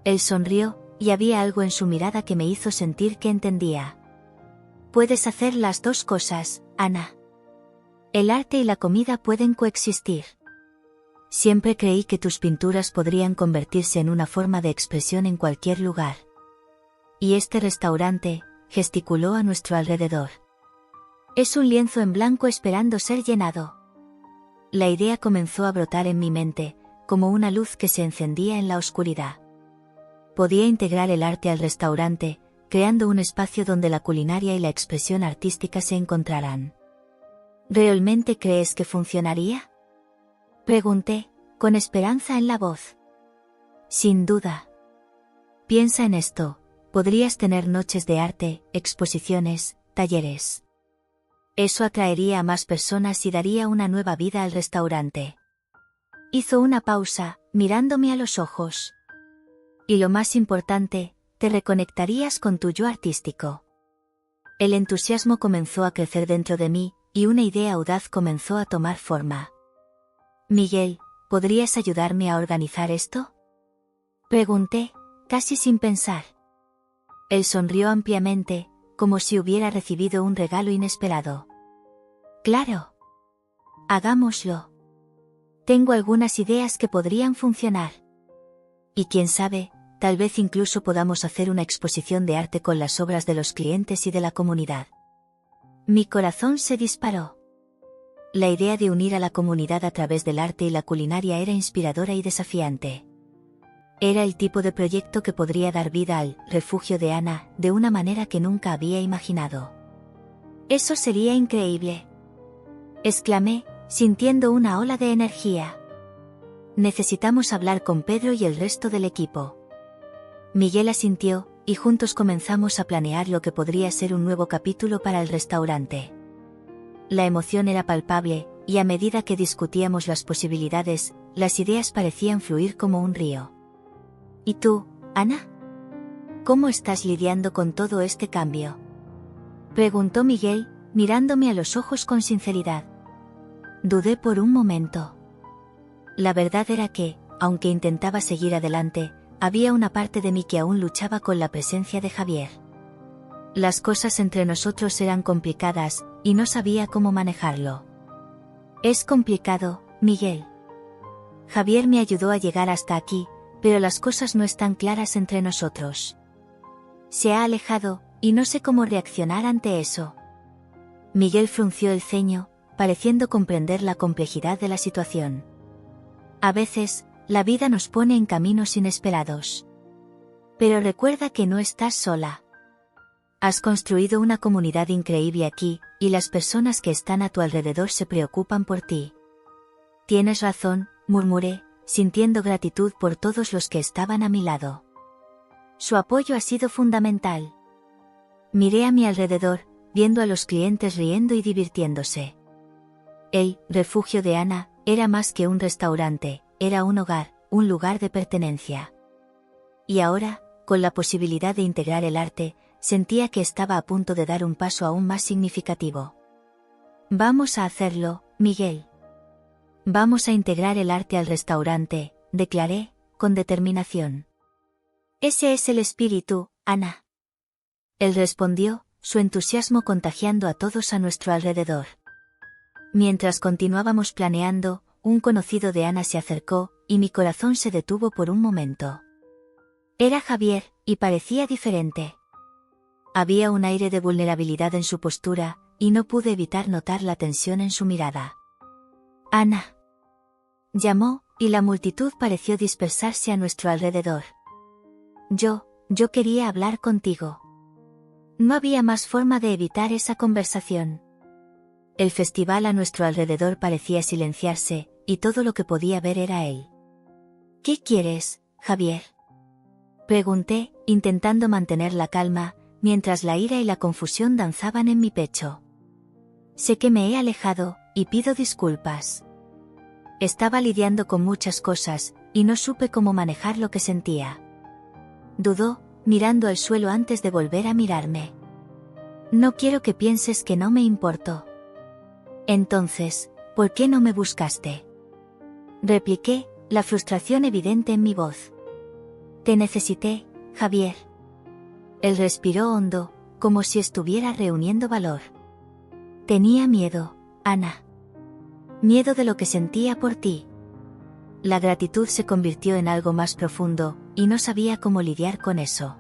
Él sonrió, y había algo en su mirada que me hizo sentir que entendía. «Puedes hacer las dos cosas, Ana. El arte y la comida pueden coexistir. Siempre creí que tus pinturas podrían convertirse en una forma de expresión en cualquier lugar. Y este restaurante, gesticuló a nuestro alrededor. Es un lienzo en blanco esperando ser llenado. La idea comenzó a brotar en mi mente, como una luz que se encendía en la oscuridad. Podía integrar el arte al restaurante, creando un espacio donde la culinaria y la expresión artística se encontraran. ¿Realmente crees que funcionaría? Pregunté, con esperanza en la voz. Sin duda. Piensa en esto, podrías tener noches de arte, exposiciones, talleres. Eso atraería a más personas y daría una nueva vida al restaurante. Hizo una pausa, mirándome a los ojos. Y lo más importante, te reconectarías con tu yo artístico. El entusiasmo comenzó a crecer dentro de mí, y una idea audaz comenzó a tomar forma. Miguel, ¿podrías ayudarme a organizar esto? Pregunté, casi sin pensar. Él sonrió ampliamente, como si hubiera recibido un regalo inesperado. Claro. Hagámoslo. Tengo algunas ideas que podrían funcionar. Y quién sabe, tal vez incluso podamos hacer una exposición de arte con las obras de los clientes y de la comunidad. Mi corazón se disparó. La idea de unir a la comunidad a través del arte y la culinaria era inspiradora y desafiante. Era el tipo de proyecto que podría dar vida al refugio de Ana de una manera que nunca había imaginado. Eso sería increíble. Exclamé, sintiendo una ola de energía. Necesitamos hablar con Pedro y el resto del equipo. Miguel asintió, y juntos comenzamos a planear lo que podría ser un nuevo capítulo para el restaurante. La emoción era palpable, y a medida que discutíamos las posibilidades, las ideas parecían fluir como un río. ¿Y tú, Ana? ¿Cómo estás lidiando con todo este cambio? Preguntó Miguel, mirándome a los ojos con sinceridad. Dudé por un momento. La verdad era que, aunque intentaba seguir adelante, había una parte de mí que aún luchaba con la presencia de Javier. Las cosas entre nosotros eran complicadas, y no sabía cómo manejarlo. Es complicado, Miguel. Javier me ayudó a llegar hasta aquí, pero las cosas no están claras entre nosotros. Se ha alejado, y no sé cómo reaccionar ante eso. Miguel frunció el ceño, pareciendo comprender la complejidad de la situación. A veces, la vida nos pone en caminos inesperados. Pero recuerda que no estás sola. Has construido una comunidad increíble aquí, y las personas que están a tu alrededor se preocupan por ti. Tienes razón, murmuré, sintiendo gratitud por todos los que estaban a mi lado. Su apoyo ha sido fundamental. Miré a mi alrededor, viendo a los clientes riendo y divirtiéndose. El refugio de Ana era más que un restaurante, era un hogar, un lugar de pertenencia. Y ahora, con la posibilidad de integrar el arte, sentía que estaba a punto de dar un paso aún más significativo. Vamos a hacerlo, Miguel. Vamos a integrar el arte al restaurante, declaré, con determinación. Ese es el espíritu, Ana. Él respondió, su entusiasmo contagiando a todos a nuestro alrededor. Mientras continuábamos planeando, un conocido de Ana se acercó, y mi corazón se detuvo por un momento. Era Javier, y parecía diferente. Había un aire de vulnerabilidad en su postura, y no pude evitar notar la tensión en su mirada. Ana. Llamó, y la multitud pareció dispersarse a nuestro alrededor. Yo quería hablar contigo. No había más forma de evitar esa conversación. El festival a nuestro alrededor parecía silenciarse, y todo lo que podía ver era él. ¿Qué quieres, Javier? Pregunté, intentando mantener la calma, mientras la ira y la confusión danzaban en mi pecho. Sé que me he alejado, y pido disculpas. Estaba lidiando con muchas cosas, y no supe cómo manejar lo que sentía. Dudó, mirando al suelo antes de volver a mirarme. No quiero que pienses que no me importo. Entonces, ¿por qué no me buscaste? Repliqué, la frustración evidente en mi voz. Te necesité, Javier. Él respiró hondo, como si estuviera reuniendo valor. Tenía miedo, Ana. Miedo de lo que sentía por ti. La gratitud se convirtió en algo más profundo, y no sabía cómo lidiar con eso.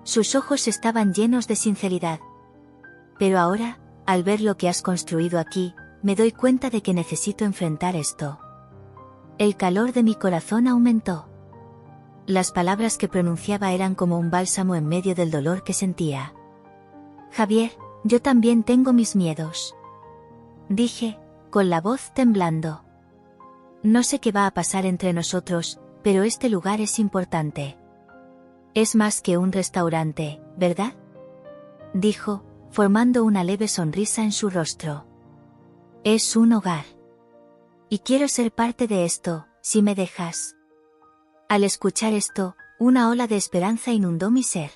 Sus ojos estaban llenos de sinceridad. Pero ahora, al ver lo que has construido aquí, me doy cuenta de que necesito enfrentar esto. El calor de mi corazón aumentó. Las palabras que pronunciaba eran como un bálsamo en medio del dolor que sentía. Javier, yo también tengo mis miedos. Dije, con la voz temblando. No sé qué va a pasar entre nosotros, pero este lugar es importante. Es más que un restaurante, ¿verdad? Dijo, formando una leve sonrisa en su rostro. Es un hogar. Y quiero ser parte de esto, si me dejas. Al escuchar esto, una ola de esperanza inundó mi ser.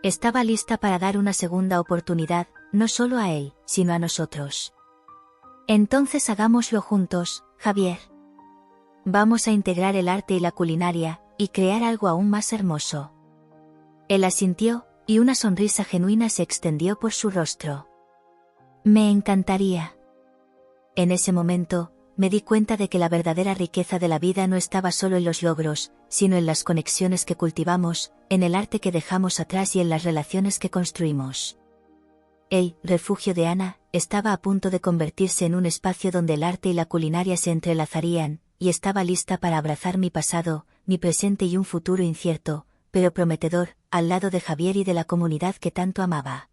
Estaba lista para dar una segunda oportunidad, no solo a él, sino a nosotros. Entonces hagámoslo juntos, Javier. Vamos a integrar el arte y la culinaria, y crear algo aún más hermoso. Él asintió, y una sonrisa genuina se extendió por su rostro. Me encantaría. En ese momento, me di cuenta de que la verdadera riqueza de la vida no estaba solo en los logros, sino en las conexiones que cultivamos, en el arte que dejamos atrás y en las relaciones que construimos. El refugio de Ana estaba a punto de convertirse en un espacio donde el arte y la culinaria se entrelazarían, y estaba lista para abrazar mi pasado, mi presente y un futuro incierto, pero prometedor, al lado de Javier y de la comunidad que tanto amaba.